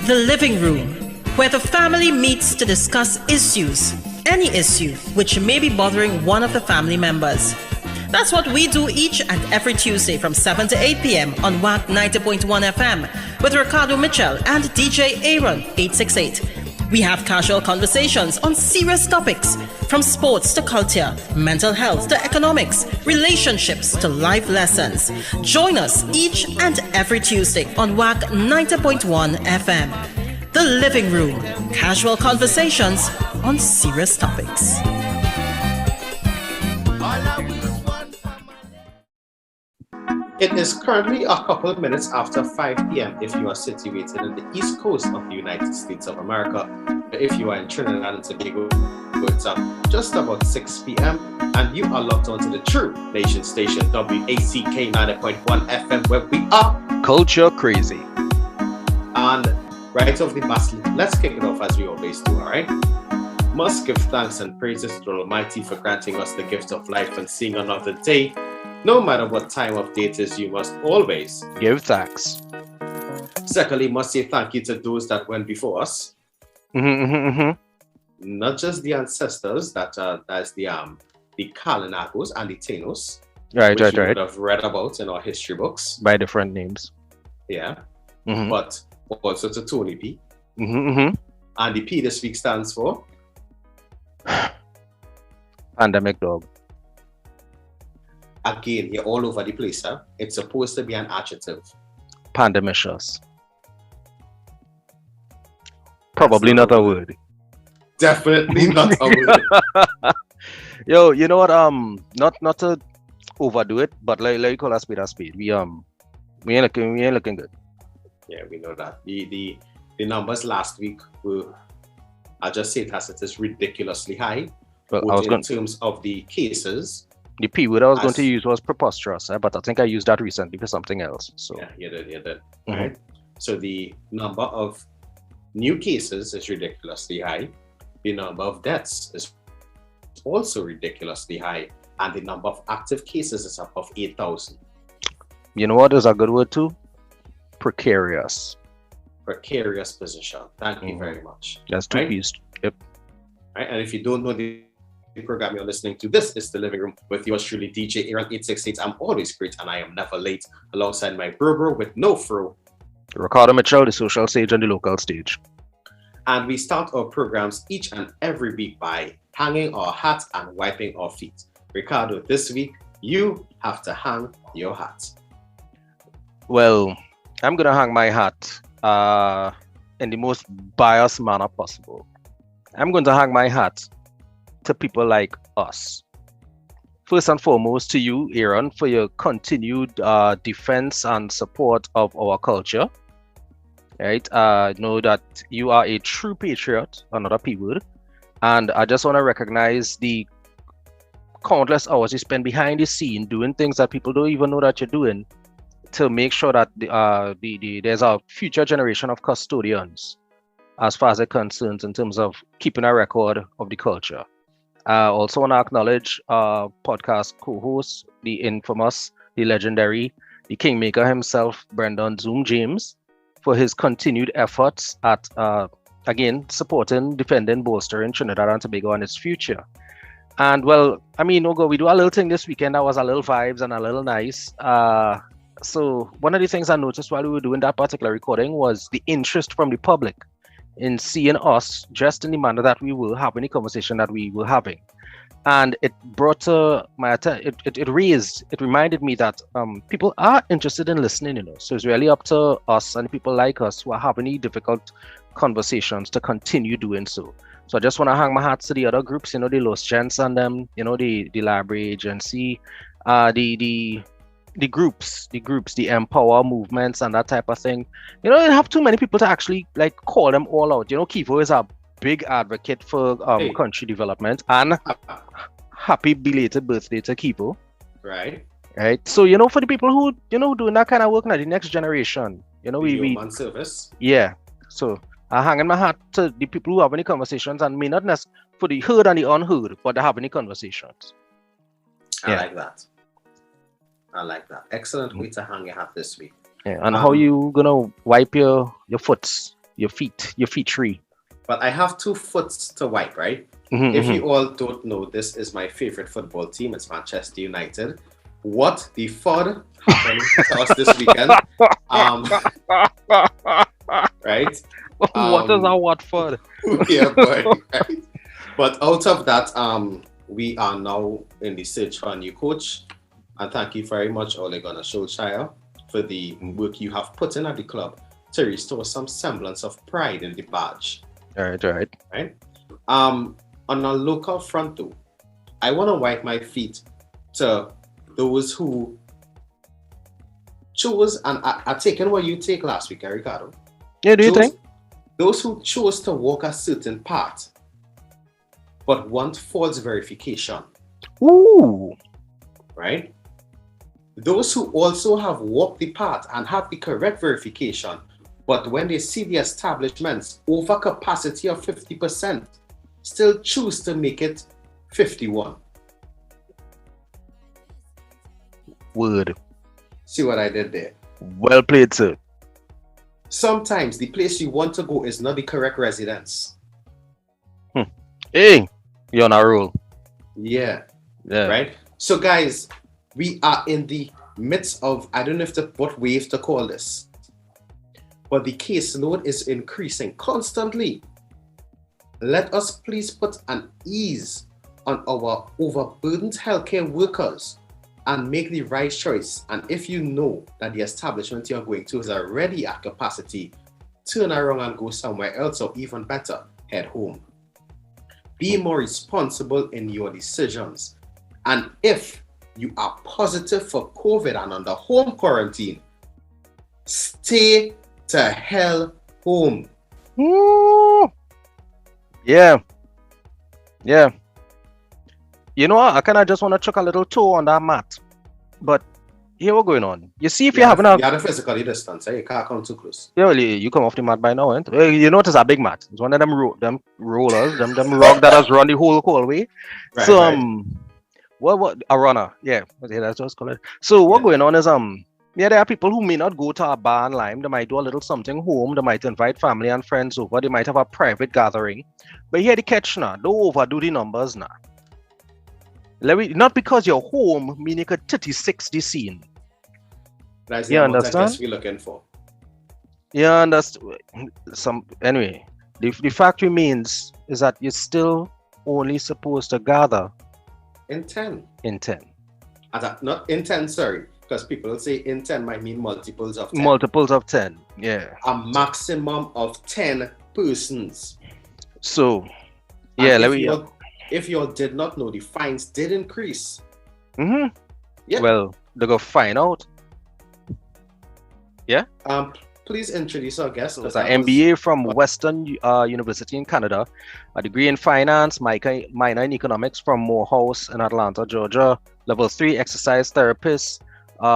The living room, where the family meets to discuss issues, any issue which may be bothering one of the family members. That's what we do each and every Tuesday from 7 to 8 p.m. on WAC 90.1 FM with Ricardo Mitchell and DJ Aaron 868. We have casual conversations on serious topics, from sports to culture, mental health to economics, relationships to life lessons. Join us each and every Tuesday on WAC 90.1 FM. The Living Room, casual conversations on serious topics. It is currently a couple of minutes after 5 p.m. if you are situated in the east coast of the United States of America. If you are in Trinidad and Tobago, it's just about 6 p.m. and you are locked onto the True Nation station, WACK 90.1 FM, where we are Culture Crazy. And right off the bat, let's kick it off as we always do, all right? Must give thanks and praises to the Almighty for granting us the gift of life and seeing another day. No matter what time of day it is, you must always give thanks. Secondly, must say thank you to those that went before us. Not just the ancestors, that's the Kalinagos and the Tanos, which you would have read about in our history books by different names. Yeah, but also to Tony P. And the P this week stands for Pandemic Dog. Again, you're all over the place, huh? It's supposed to be an adjective. Pandemicious. Probably not a word. Definitely not a word. Yo, you know what? Not to overdo it, but like you call a speed a speed. We ain't looking good. Yeah, we know that. The numbers last week were, I'll just say it as it is, ridiculously high. Well, in terms of the cases. The P word I was going to use was preposterous, but I think I used that recently for something else. So yeah, you did. Right. So the number of new cases is ridiculously high. The number of deaths is also ridiculously high, and the number of active cases is above 8,000. You know what is a good word too? Precarious. Precarious position. Thank you very much. That's two P's. Yep. Right, and if you don't know the program you're listening to, this is The Living Room with yours truly, DJ Aaron 868. I'm always great and I am never late, alongside my bro with no fro, Ricardo Mitchell, the social stage and the local stage. And we start our programs each and every week by hanging our hat and wiping our feet. Ricardo, this week you have to hang your hat. Well, I'm gonna hang my hat in the most biased manner possible. I'm going to hang my hat to people like us. First and foremost, to you, Aaron, for your continued defense and support of our culture. Right? Know that you are a true patriot, another P word, and I just want to recognize the countless hours you spend behind the scene doing things that people don't even know that you're doing to make sure that there's a future generation of custodians as far as it concerns in terms of keeping a record of the culture. I also want to acknowledge podcast co-host, the infamous, the legendary, the kingmaker himself, Brendan Zoom James, for his continued efforts at, again, supporting, defending, bolstering Trinidad and Tobago and its future. And well, I mean, we do a little thing this weekend that was a little vibes and a little nice. So one of the things I noticed while we were doing that particular recording was the interest from the public in seeing us just in the manner that we were having the conversation that we were having. And it brought to my attention, it reminded me that people are interested in listening, So it's really up to us and people like us who are having the difficult conversations to continue doing so. So I just want to hang my hat to the other groups, the Los Gents and them, the library agency, the groups, the empower movements and that type of thing. You have too many people to actually call them all out. Kifo is a big advocate for country development, and happy belated birthday to Kifo. Right. So for the people who doing that kind of work now, the next generation, we service. Yeah. So I hang in my hat to the people who have any conversations, and may not necessarily for the heard and the unheard, but they have any conversations. I like that. Excellent way to hang your hat this week. Yeah, and how you gonna wipe your foots your feet free. But I have 2 foots to wipe, right? Mm-hmm, If you all don't know, this is my favorite football team. It's Manchester United. What the fud happened to us this weekend? Right? What is our Watford? Yeah, boy, right? But out of that, we are now in the search for a new coach. And thank you very much, Ole Gunnar Solskjaer, for the work you have put in at the club to restore some semblance of pride in the badge. All right. Right? On a local front, though, I want to wipe my feet to those who chose, and are taking what you take last week, Ricardo. Yeah, do you think? Those who chose to walk a certain path but want false verification. Ooh. Right? Those who also have walked the path and have the correct verification, but when they see the establishment's overcapacity of 50%, still choose to make it 51. Word. See what I did there? Well played, sir. Sometimes the place you want to go is not the correct residence. Hey, you're on a roll. Yeah. Yeah. Right? So guys, we are in the midst of, I don't know what wave to call this, but the caseload is increasing constantly. Let us please put an ease on our overburdened healthcare workers and make the right choice. And if you know that the establishment you're going to is already at capacity, turn around and go somewhere else, or even better, head home. Be more responsible in your decisions. And if you are positive for COVID and under home quarantine, stay to hell home. Ooh. Yeah. You know, I kind of just want to chuck a little toe on that mat. But here what's going on. You see, if you're having a... You have to physically distance, you can't come too close. Yeah, well, you come off the mat by now, ain't? You notice a big mat. It's one of them rollers, them rock that has run the whole way. Right, So, right. what a runner. Yeah, that's what's called. So what going on is, there are people who may not go to a bar and lime. They might do a little something home. They might invite family and friends over. They might have a private gathering. But here the catch now. Don't overdo the numbers now. Not because you're home, mean you could 36 the scene. That's You the amount understand? I guess we're looking for. Yeah, understand. Anyway, the fact remains is that you're still only supposed to gather in 10. Not in 10, sorry. Because people will say in 10 might mean multiples of 10. Multiples of 10, yeah. A maximum of 10 persons. So, yeah, if you all did not know, the fines did increase. Mm-hmm. Yeah. Well, they're going to find out. Yeah? Please introduce our guest. It's an MBA from Western University in Canada, a degree in finance, minor in economics from Morehouse in Atlanta, Georgia, level 3 exercise therapist,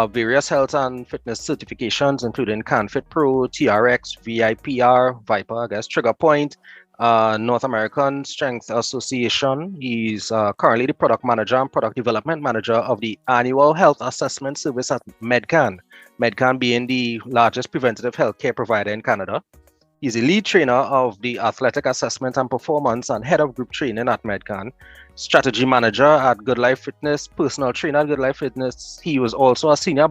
various health and fitness certifications, including CanFit Pro, TRX, VIPR, Viper, I guess, Trigger Point, North American Strength Association. He's currently the product manager and product development manager of the annual health assessment service at Medcan. Medcan being the largest preventative healthcare provider in Canada. He's a lead trainer of the athletic assessment and performance and head of group training at Medcan. Strategy manager at Good Life Fitness, personal trainer at Good Life Fitness. He was also a senior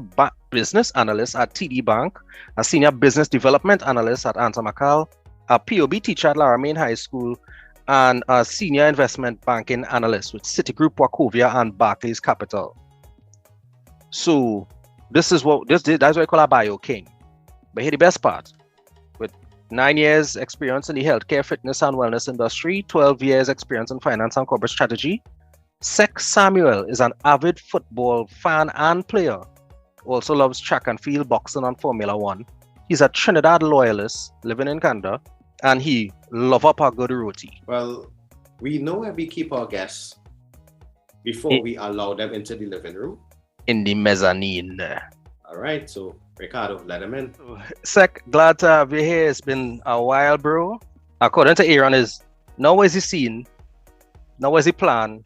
business analyst at TD Bank, a senior business development analyst at Antamacal, a POB teacher at Laramie High School, and a senior investment banking analyst with Citigroup, Wachovia, and Barclays Capital. So that's what I call a bio king. But here the best part. With 9 years experience in the healthcare, fitness, and wellness industry, 12 years experience in finance and corporate strategy, Sekh Samuel is an avid football fan and player. Also loves track and field, boxing, and Formula One. He's a Trinidad loyalist living in Canada, and he love up a good roti. Well, we know where we keep our guests before we allow them into the living room. In the mezzanine. All right, so Ricardo, let him in. Sekh, glad to have you here. It's been a while, bro. According to Aaron, now is the scene, now is the plan,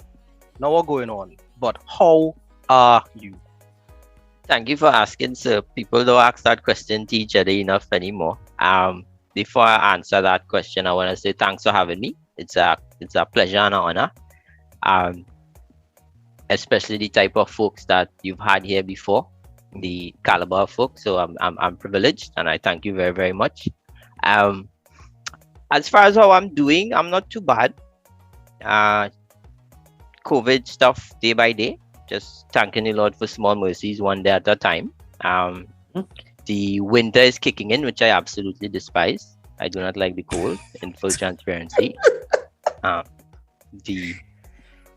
now what's going on. But how are you? Thank you for asking, sir. People don't ask that question to each other enough anymore. before I answer that question, I want to say thanks for having me. It's a pleasure and an honor. Especially the type of folks that you've had here before, the caliber of folks. So I'm privileged, and I thank you very, very much. As far as how I'm doing, I'm not too bad. COVID stuff day by day, just thanking the Lord for small mercies one day at a time. The winter is kicking in, which I absolutely despise. I do not like the cold, in full transparency.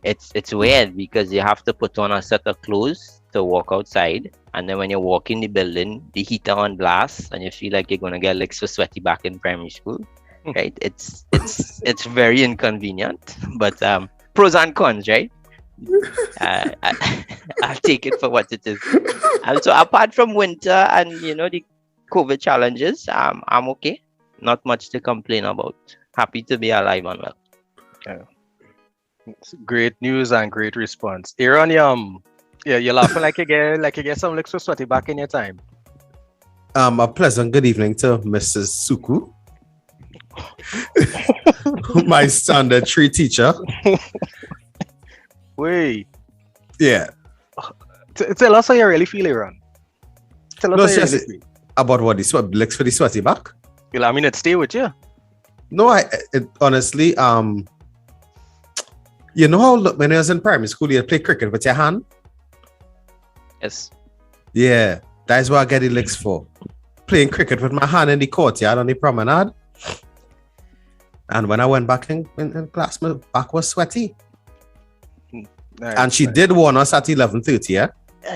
It's weird because you have to put on a set of clothes to walk outside, and then when you walk in the building, the heater on blast, and you feel like you're gonna get licks for sweaty back in primary school, right? It's very inconvenient, but pros and cons, right? I'll take it for what it is. And so apart from winter and the COVID challenges, I'm okay. Not much to complain about. Happy to be alive and well. Yeah. It's great news and great response. Aaron, you're laughing like you get some licks for sweaty back in your time. A pleasant good evening to Mrs. Suku, my standard 3 teacher. Wait. Yeah. Tell us how you really feel, Aaron. Tell us how you really feel. About what, the licks for the sweaty back? Well, I mean, it stay with you. No, honestly, you know how when I was in primary school, you play cricket with your hand? Yes. Yeah, that's what I get the licks for. Playing cricket with my hand in the courtyard on the promenade. And when I went back in class, my back was sweaty. Nice, and she did warn us at 11:30, yeah?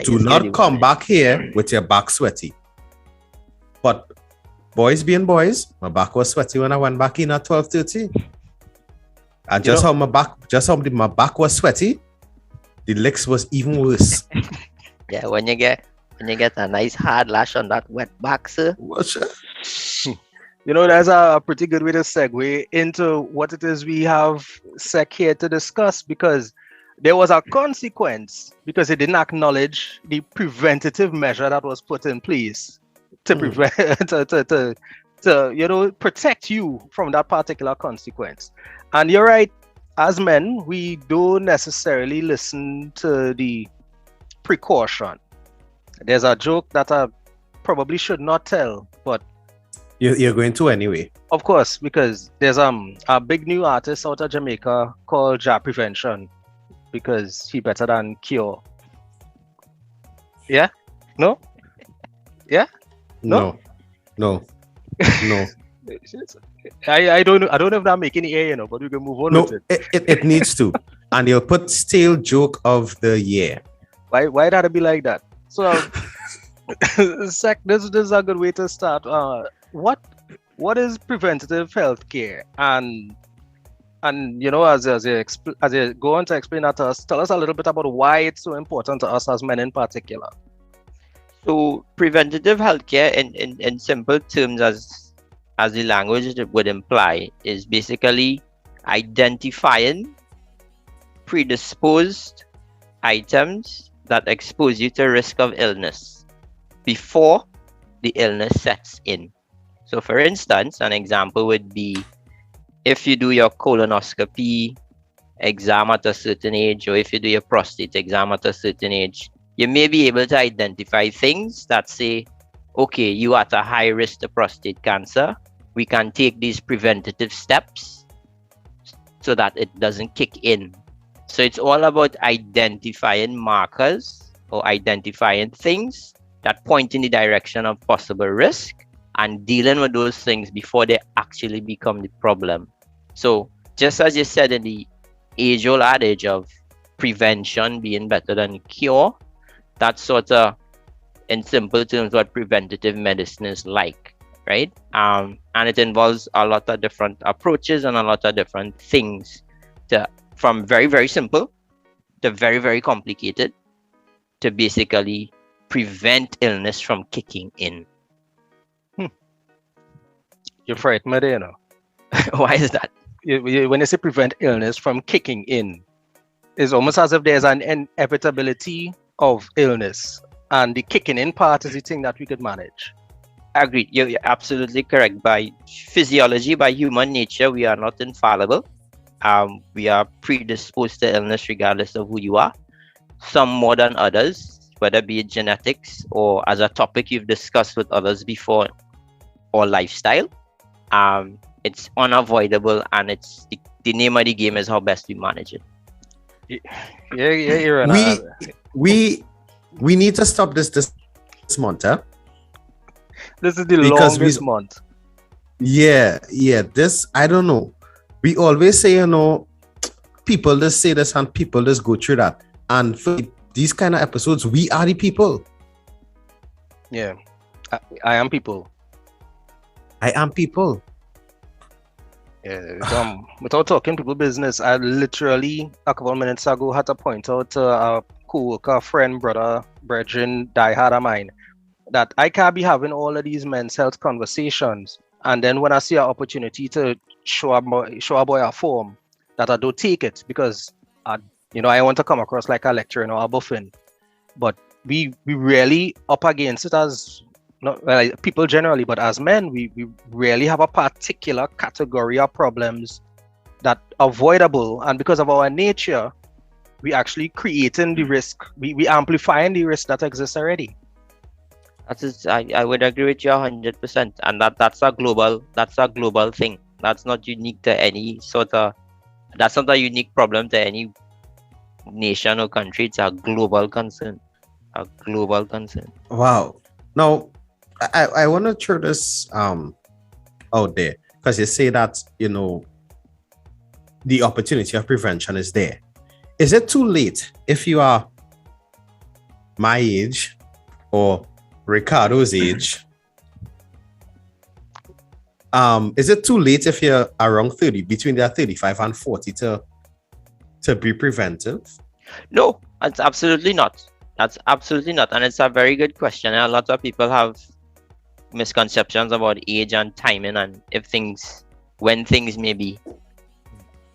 Do not come back here with your back sweaty. But boys being boys, my back was sweaty when I went back in at 12:30. And just how my back was sweaty, the licks was even worse. Yeah, when you get a nice hard lash on that wet back, sir. That's a pretty good way to segue into what it is we have Sekh here to discuss, because there was a consequence because he didn't acknowledge the preventative measure that was put in place to prevent to protect you from that particular consequence. And you're right, as men, we don't necessarily listen to the precaution. There's a joke that I probably should not tell, but you're going to anyway. Of course, because there's a big new artist out of Jamaica called Ja Prevention, because he better than cure. Yeah? No? Yeah? No. I don't know if I'm making it, but we can move on with it. It needs to. And you'll put stale joke of the year. Why did it be like that? So Sekh, this is a good way to start. What is preventative health care? And as you go on to explain that to us, tell us a little bit about why it's so important to us as men in particular. So preventative healthcare in simple terms, as the language would imply, is basically identifying predisposed items that expose you to risk of illness before the illness sets in. So for instance, an example would be if you do your colonoscopy exam at a certain age, or if you do your prostate exam at a certain age, you may be able to identify things that say, okay, you are at a high risk of prostate cancer. We can take these preventative steps so that it doesn't kick in. So it's all about identifying markers or identifying things that point in the direction of possible risk and dealing with those things before they actually become the problem. So just as you said in the age-old adage of prevention being better than cure, that's sort of, in simple terms, what preventative medicine is like, right? And it involves a lot of different approaches and a lot of different things, from very, very simple to very, very complicated, to basically prevent illness from kicking in. You're frightened, Medina. Why is that? When you say prevent illness from kicking in, it's almost as if there's an inevitability of illness, and the kicking in part is the thing that we could manage. Agreed. You're absolutely correct. By physiology, by human nature, we are not infallible. We are predisposed to illness regardless of who you are. Some more than others, whether be it genetics or as a topic you've discussed with others before, or lifestyle. It's unavoidable, and it's the name of the game is how best we manage it. Yeah, you're right. We need to stop this month, huh? This is the Because longest month. Yeah. This, I don't know. We always say, people just say this and people just go through that. And for these kind of episodes, we are the people. Yeah, I am people. I am people. Yeah, without talking people business, I literally a couple of minutes ago had to point out to a co-worker, friend, brother, brethren, diehard of mine, that I can't be having all of these men's health conversations, and then when I see an opportunity to show a boy a form, that I don't take it because I want to come across like a lecturer or a buffing. But we really up against it as not like people generally, but as men, we really have a particular category of problems that are avoidable, and because of our nature, we actually creating the risk. We amplifying the risk that exists already. I would agree with you 100%, and that's a global thing. That's not unique to any that's not a unique problem to any nation or country. It's a global concern. Wow. Now, I want to throw this out there, because you say that, the opportunity of prevention is there. Is it too late if you are my age or Ricardo's age? Is it too late if you're around 30, between their 35 and 40 to be preventive? No, that's absolutely not. And it's a very good question. And a lot of people have misconceptions about age and timing, and when things may be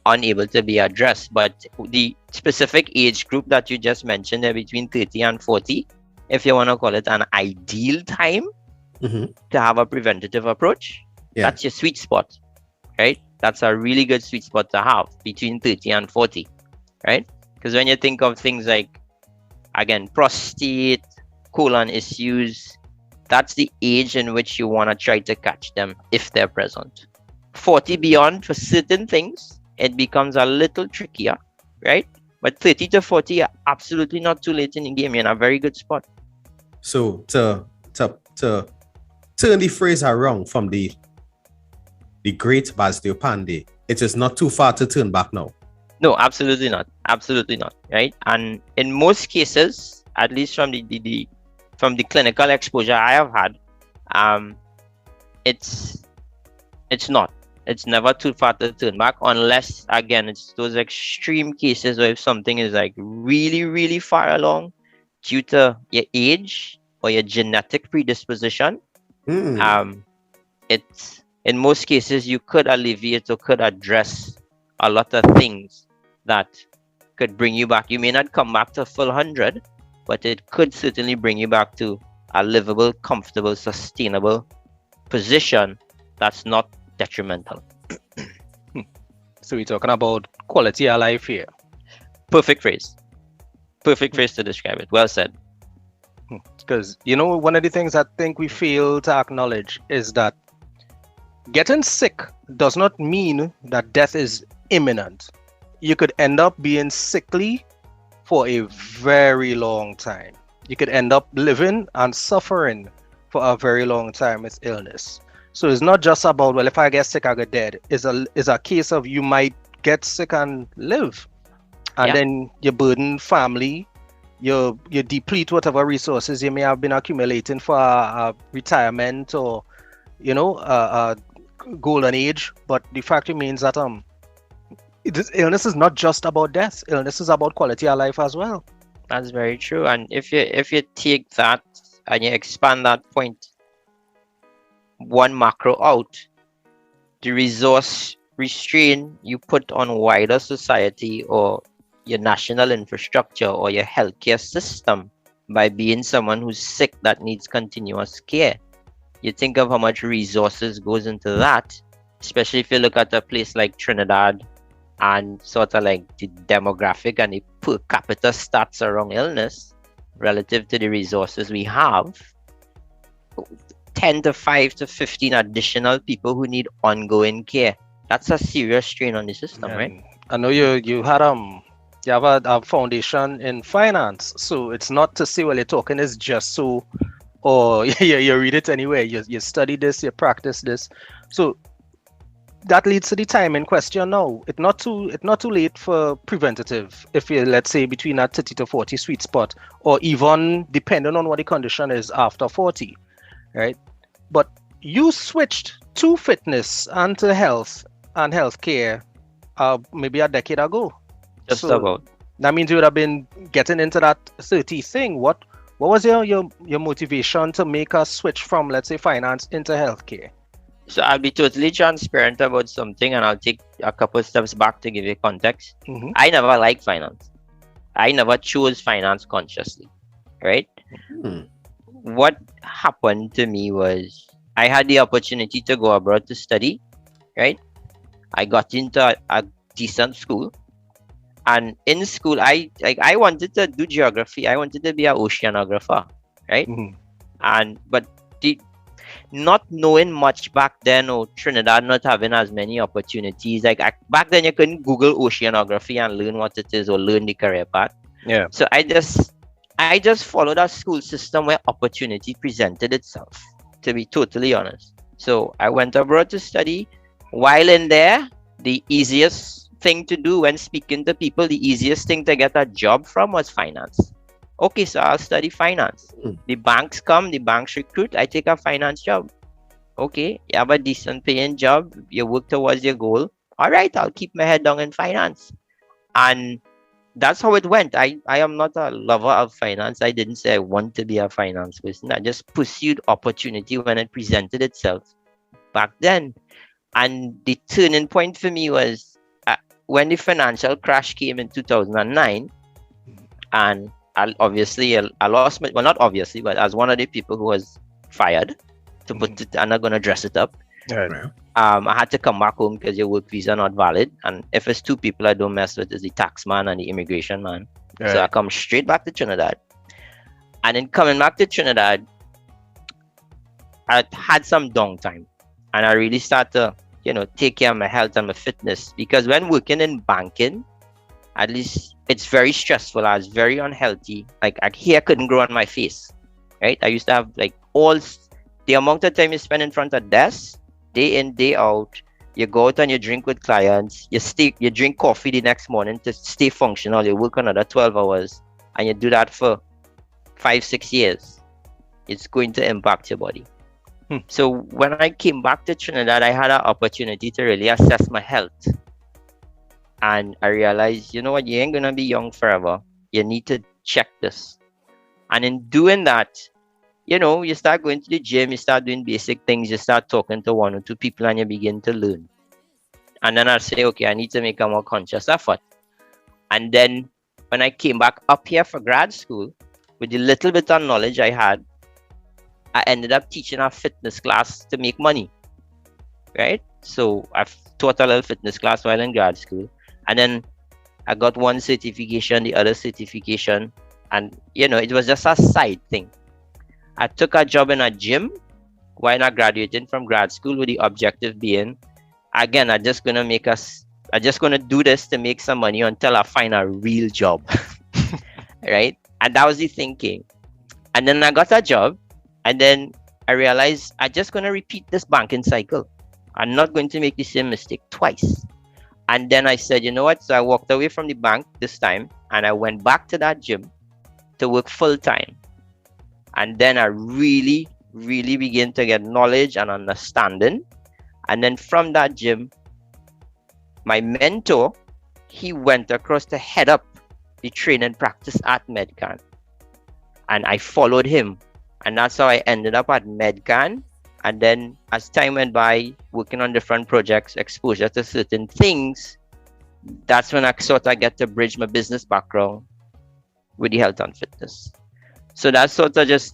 unable to be addressed. But the specific age group that you just mentioned, between 30 and 40, if you want to call it an ideal time to have a preventative approach, that's your sweet spot, right? That's a really good sweet spot to have, between 30 and 40, right? Because when you think of things like, again, prostate, colon issues, that's the age in which you want to try to catch them if they're present. 40 beyond, for certain things, it becomes a little trickier, right? But 30 to 40 are absolutely not too late in the game. You're in a very good spot. So to turn the phrase around from the great Basdio Pandey, it is not too far to turn back now. No, absolutely not, right? And in most cases, at least from the clinical exposure I have had, it's never too far to turn back, unless, again, it's those extreme cases where if something is like really, really far along due to your age or your genetic predisposition. It's, in most cases, you could alleviate or could address a lot of things that could bring you back. You may not come back to full 100, but it could certainly bring you back to a livable, comfortable, sustainable position that's not detrimental. So we're talking about quality of life here. Perfect phrase to describe it. Well said. Because one of the things I think we fail to acknowledge is that getting sick does not mean that death is imminent. You could end up being sickly for a very long time. You could end up living and suffering for a very long time with illness. So it's not just about, well, if I get sick, I get dead. It's a case of you might get sick and live. And then you burden family, you deplete whatever resources you may have been accumulating for a retirement or, a golden age. But the fact remains that this illness is not just about death. Illness is about quality of life as well. That's very true. And if you take that and you expand that point one macro out, the resource restraint you put on wider society or your national infrastructure or your healthcare system by being someone who's sick that needs continuous care You think of how much resources goes into that, especially if you look at a place like Trinidad and sort of like the demographic and the per capita stats around illness relative to the resources we have. 10 to 5 to 15 additional people who need ongoing care. That's a serious strain on the system, right? I know you have a foundation in finance, so it's not to say, well, you're talking is just so, or you read it anyway. You study this, you practice this, so that leads to the time in question now. It's not too late for preventative if you're, let's say, between that 30 to 40 sweet spot, or even depending on what the condition is after 40, right? But you switched to fitness and to health and healthcare maybe a decade ago. Just about. That means you would have been getting into that 30 thing. What was your motivation to make a switch from, let's say, finance into healthcare? So I'll be totally transparent about something, and I'll take a couple of steps back to give you context. Mm-hmm. I never liked finance. I never chose finance consciously, right? What happened to me was I had the opportunity to go abroad to study, right? I got into a decent school, and in school, I wanted to do geography. I wanted to be an oceanographer, right? But not knowing much back then, or Trinidad not having as many opportunities. Back then, you couldn't Google oceanography and learn what it is or learn the career path. Yeah. So I just followed a school system where opportunity presented itself, to be totally honest. So I went abroad to study. While in there, the easiest thing to do when speaking to people, the easiest thing to get a job from was finance. Okay, so I'll study finance. The banks come, the banks recruit, I take a finance job. Okay, you have a decent paying job, you work towards your goal. All right, I'll keep my head down in finance. And that's how it went. I am not a lover of finance. I didn't say I want to be a finance person. I just pursued opportunity when it presented itself back then. And the turning point for me was when the financial crash came in 2009, and I lost my, well, not obviously, but as one of the people who was fired, to put it, I'm not going to dress it up. Right. I had to come back home because your work visa not valid. And if it's two people I don't mess with, is the tax man and the immigration man. Right. So I come straight back to Trinidad. And then coming back to Trinidad, I had some downtime. And I really started to, take care of my health and my fitness. Because when working in banking, at least it's very stressful. I was very unhealthy. Like hair couldn't grow on my face, right? I used to have all the amount of time you spend in front of desks, day in, day out. You go out and you drink with clients. You drink coffee the next morning to stay functional. You work another 12 hours, and you do that for 5-6 years. It's going to impact your body. So when I came back to Trinidad, I had an opportunity to really assess my health. And I realized, you know what, you ain't going to be young forever. You need to check this. And in doing that, you start going to the gym, you start doing basic things, you start talking to one or two people, and you begin to learn. And then I'll say, okay, I need to make a more conscious effort. And then when I came back up here for grad school, with the little bit of knowledge I had, I ended up teaching a fitness class to make money, right? So I've taught a little fitness class while in grad school. And then I got one certification, the other certification. And, it was just a side thing. I took a job in a gym while I graduated from grad school with the objective being, again, I'm just going to do this to make some money until I find a real job, right? And that was the thinking. And then I got a job, and then I realized I'm just going to repeat this banking cycle. I'm not going to make the same mistake twice. And then I said, you know what? So I walked away from the bank this time, and I went back to that gym to work full time. And then I really, really began to get knowledge and understanding. And then from that gym, my mentor, he went across to head up the training practice at MedCan. And I followed him. And that's how I ended up at MedCan. And then as time went by, working on different projects, exposure to certain things, that's when I sort of get to bridge my business background with the health and fitness. So that's sort of just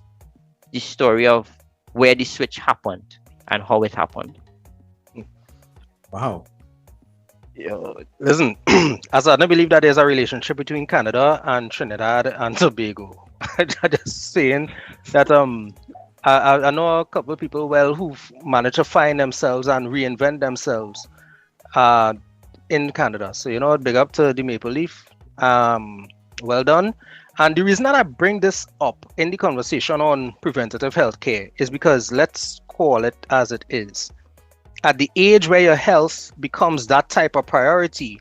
the story of where the switch happened and how it happened. Wow. Listen, as I don't believe that there's a relationship between Canada and Trinidad and Tobago. I'm just saying that I know a couple of people who've managed to find themselves and reinvent themselves in Canada. So big up to the Maple Leaf. Well done. And the reason that I bring this up in the conversation on preventative healthcare is because let's call it as it is. At the age where your health becomes that type of priority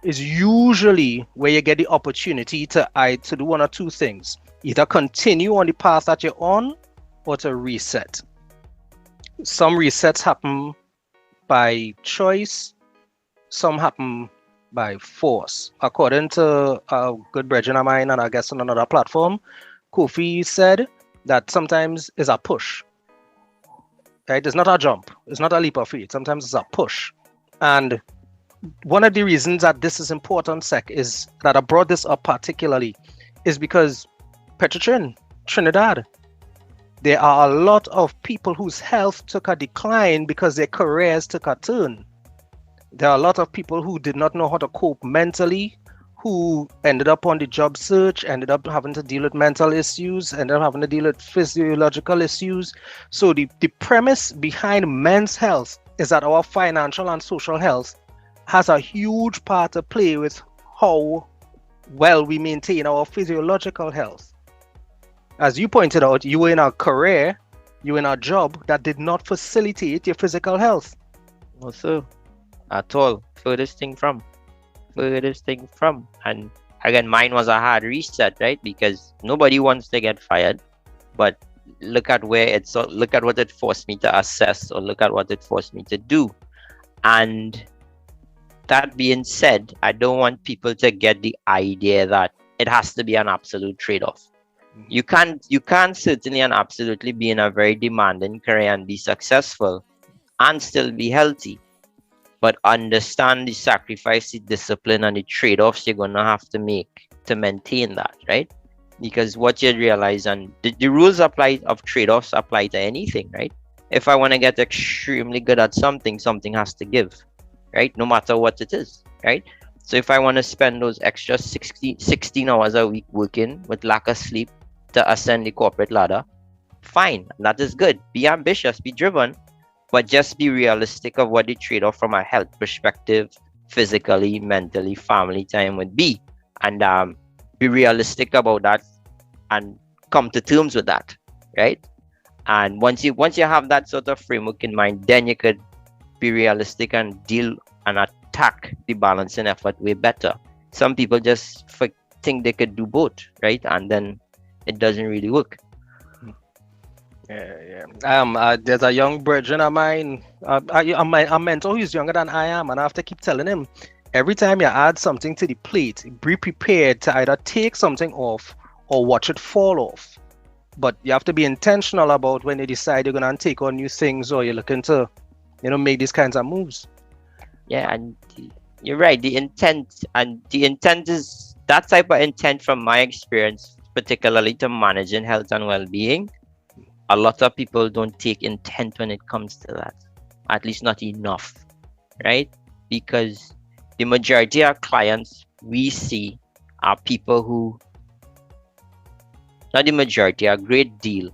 is usually where you get the opportunity to do one or two things. Either continue on the path that you're on or to reset. Some resets happen by choice, some happen by force. According to a good brethren of mine, and I guess on another platform, Kofi said that sometimes it's a push. Right? It's not a jump. It's not a leap of faith. Sometimes it's a push. And one of the reasons that this is important, Sekh, is that I brought this up particularly is because Trinidad, there are a lot of people whose health took a decline because their careers took a turn. There are a lot of people who did not know how to cope mentally, who ended up on the job search, ended up having to deal with mental issues, ended up having to deal with physiological issues. So the premise behind men's health is that our financial and social health has a huge part to play with how well we maintain our physiological health. As you pointed out, you were in a career, you were in a job that did not facilitate your physical health. Also, at all, furthest thing from. And again, mine was a hard reset, right? Because nobody wants to get fired, but look at what it forced me to assess, or look at what it forced me to do. And that being said, I don't want people to get the idea that it has to be an absolute trade-off. You can't certainly and absolutely be in a very demanding career and be successful and still be healthy. But understand the sacrifice, the discipline, and the trade-offs you're going to have to make to maintain that, right? Because what you realize, and the rules of trade-offs apply to anything, right? If I want to get extremely good at something, something has to give, right? No matter what it is, right? So if I want to spend those extra 16 hours a week working with lack of sleep to ascend the corporate ladder, fine. That is good. Be ambitious, be driven. But just be realistic of what the trade-off from a health perspective, physically, mentally, family time would be. And be realistic about that and come to terms with that, right? And once you have that sort of framework in mind, then you could be realistic and deal and attack the balancing effort way better. Some people just think they could do both, right? And then it doesn't really work. Yeah. There's a young brethren of mine, a mentor who's younger than I am, and I have to keep telling him, every time you add something to the plate, be prepared to either take something off or watch it fall off. But you have to be intentional about when you decide you're going to take on new things, or you're looking to, make these kinds of moves. Yeah, and you're right. The intent is that type of intent, from my experience, particularly to managing health and well-being. A lot of people don't take intent when it comes to that, at least not enough, right? Because the majority of clients we see are people who, not the majority, a great deal,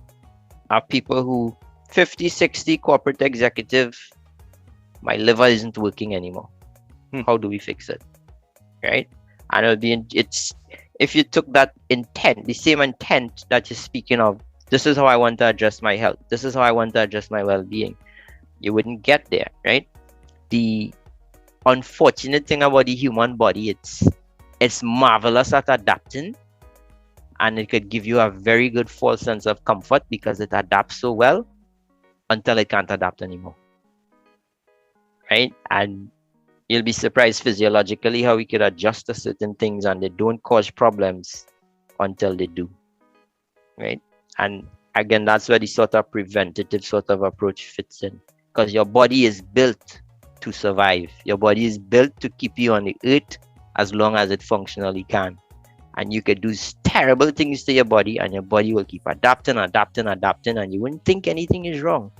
are people who 50, 60 corporate executive, my liver isn't working anymore. How do we fix it? Right? And if you took that intent, the same intent that you're speaking of, this is how I want to address my health, this is how I want to address my well-being, you wouldn't get there, right? The unfortunate thing about the human body, it's marvelous at adapting, and it could give you a very good false sense of comfort because it adapts so well until it can't adapt anymore, right? And you'll be surprised physiologically how we could adjust to certain things and they don't cause problems until they do, right? And again, that's where the sort of preventative sort of approach fits in, because your body is built to survive. Your body is built to keep you on the earth as long as it functionally can. And you could do 10 terrible things to your body, and your body will keep adapting, and you wouldn't think anything is wrong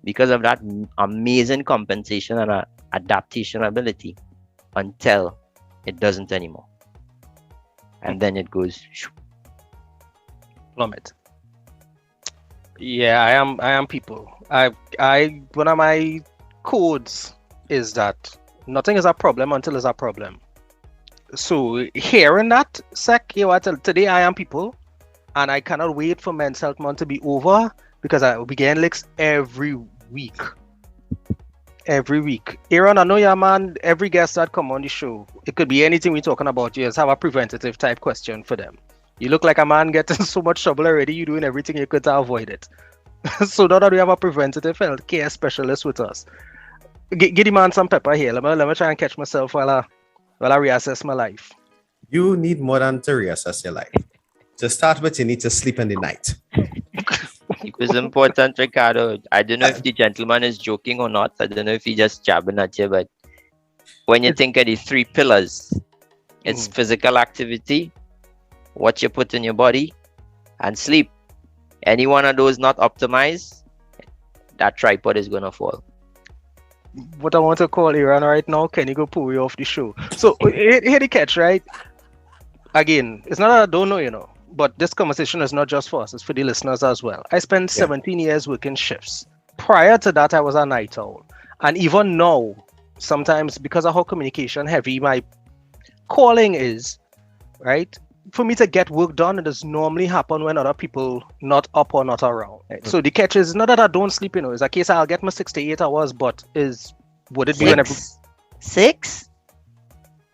because of that amazing compensation and adaptation ability until it doesn't anymore. And then it goes plummet. Yeah, I am people. One of my codes is that nothing is a problem until it's a problem. So hearing that, Sekh, you know what, today I am people, and I cannot wait for Men's Health Month to be over because I will be getting licks every week. Every week. Aaron, I know your man, every guest that come on the show, it could be anything we're talking about. You just have a preventative type question for them. You look like a man getting so much trouble already, you're doing everything you could to avoid it. So now that we have a preventative health care specialist with us, give the man some pepper here. Let me try and catch myself while I reassess my life. You need more than to reassess your life. To start with, you need to sleep in the night. It was important, Ricardo. I don't know if the gentleman is joking or not. I don't know if he's just jabbing at you, but when you think of the 3 pillars, it's physical activity, what you put in your body, and sleep. Any one of those not optimized, that tripod is going to fall. What I want to call Aaron right now, can you go pull you off the show? So here the catch, right? Again, it's not that I don't know, you know, but this conversation is not just for us, it's for the listeners as well. I spent 17 years working shifts. Prior to that, I was a night owl. And even now, sometimes because of how communication heavy my calling is, right? For me to get work done, it does normally happen when other people not up or not around. Right? So the catch is not that I don't sleep, you know, it's a case I'll get my 6 to 8 hours, but would it be whenever 6?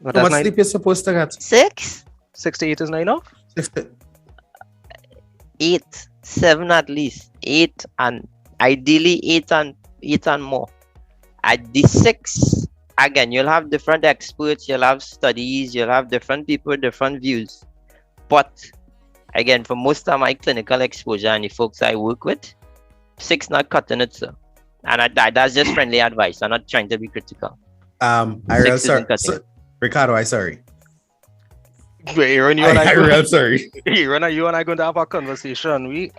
How much sleep you're supposed to get? 6? 6 to 8 is not enough? 8, 7 at least. 8 and ideally 8 and more. At the 6, again, you'll have different experts, you'll have studies, you'll have different people with different views. But again, for most of my clinical exposure and the folks I work with, 6 not cutting it, sir. And that's just friendly advice. I'm not trying to be critical. Ricardo, I'm sorry. Wait, Aaron, you and I I'm sorry. Aaron, you and I going to have a conversation.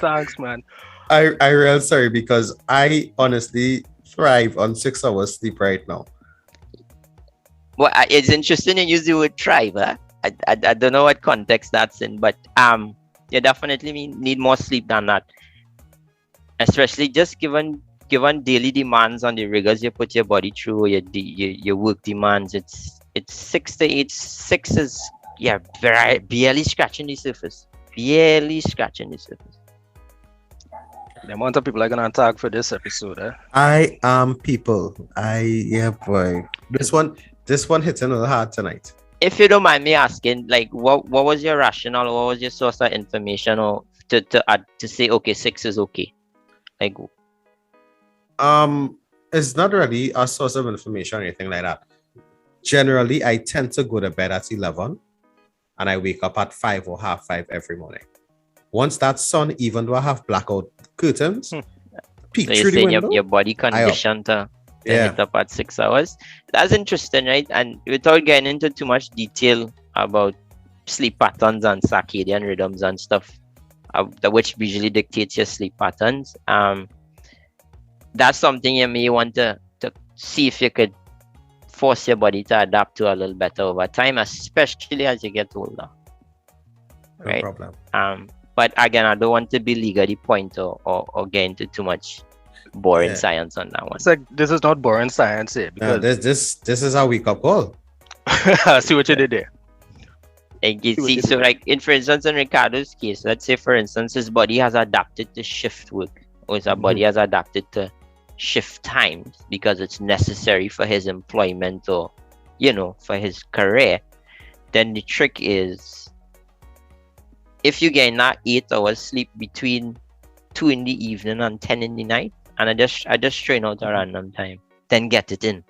Thanks, man. I'm real sorry because I honestly thrive on 6 hours sleep right now. Well, it's interesting you use the word thrive. Huh? I don't know what context that's in, but you definitely need more sleep than that. Especially just given daily demands on the rigors you put your body through, your work demands. It's 6 to 8. 6 is barely scratching the surface. Barely scratching the surface. The amount of people are gonna tag for this episode, eh? I am people. Boy. This one hits a little hard tonight. If you don't mind me asking, like, what was your rationale? What was your source of information, or to say, okay, 6 is okay? Like, it's not really a source of information or anything like that. Generally, I tend to go to bed at 11, and I wake up at 5 or half 5 every morning. Once that sun, even though I have blackout curtains, peek so through the window. Your body conditioned to hit up at 6 hours. That's interesting, right? And without getting into too much detail about sleep patterns and circadian rhythms and stuff, which visually dictates your sleep patterns, that's something you may want to see if you could force your body to adapt to a little better over time, especially as you get older. Right? No problem. But again, I don't want to belabor the point or get into too much boring science on that one. It's like, this is not boring science here. Because this is our wake up call. See what you did there. So like for instance, in Ricardo's case, let's say for instance, his body has adapted to shift work, or his body has adapted to shift times because it's necessary for his employment or, for his career. Then the trick is, if you get that 8 hours sleep between 2 in the evening and 10 in the night, and I just train out a random time, then get it in,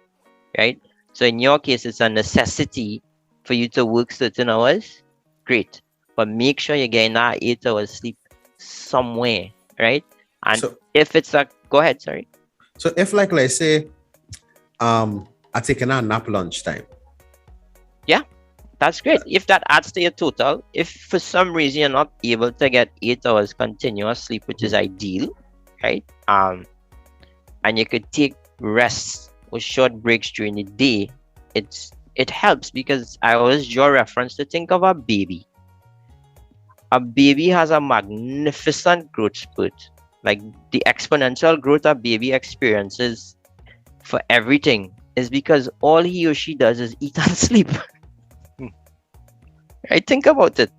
right? So in your case, it's a necessity for you to work certain hours, great. But make sure you're getting that 8 hours sleep somewhere, right? And so, if it's go ahead, sorry. So if let's say, I taking a nap lunchtime. Yeah. That's great. If that adds to your total, if for some reason you're not able to get 8 hours continuous sleep, which is ideal, right? And you could take rests or short breaks during the day, it helps, because I always draw reference to think of a baby. A baby has a magnificent growth spurt. Like the exponential growth a baby experiences for everything is because all he or she does is eat and sleep. Right? Think about it.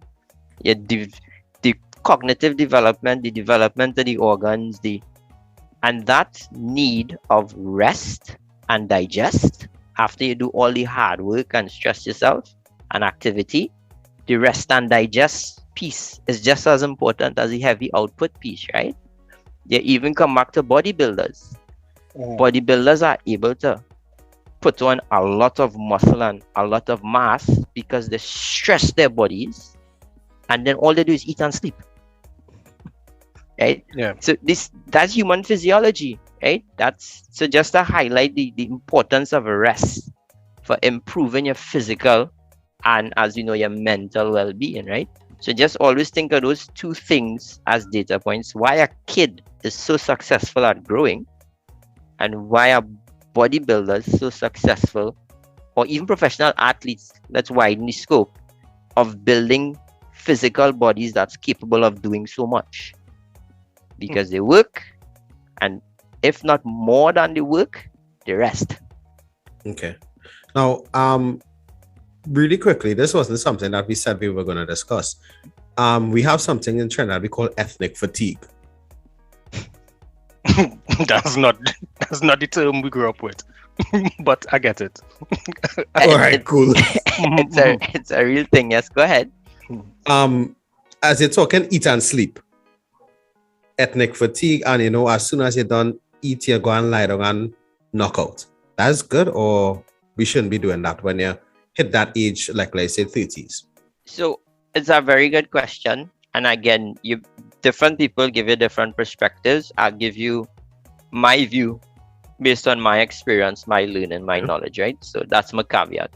Yeah, the cognitive development, the development of the organs, and that need of rest and digest after you do all the hard work and stress yourself and activity, the rest and digest piece is just as important as the heavy output piece, right? They even come back to bodybuilders. Bodybuilders are able to put on a lot of muscle and a lot of mass because they stress their bodies, and then all they do is eat and sleep. Right? Yeah. So that's human physiology, right? So just to highlight the importance of rest for improving your physical and, as you know, your mental well-being, right? So just always think of those two things as data points. Why a kid is so successful at growing, and why a bodybuilder is so successful, or even professional athletes. Let's widen the scope of building physical bodies that's capable of doing so much, because they work, and if not more than the work, the rest. Okay. Now, really quickly, this wasn't something that we said we were going to discuss. We have something in Trinidad we call ethnic fatigue. That's not the term we grew up with, but I get it. All right, cool. It's a real thing. Yes, go ahead. As you're talking eat and sleep, ethnic fatigue, and as soon as you're done eat, you go and lie down and knock out. That's good, or we shouldn't be doing that when you hit that age, like let's say 30s? So it's a very good question, and again, different people give you different perspectives. I'll give you my view based on my experience, my learning, my knowledge, right? So that's my caveat.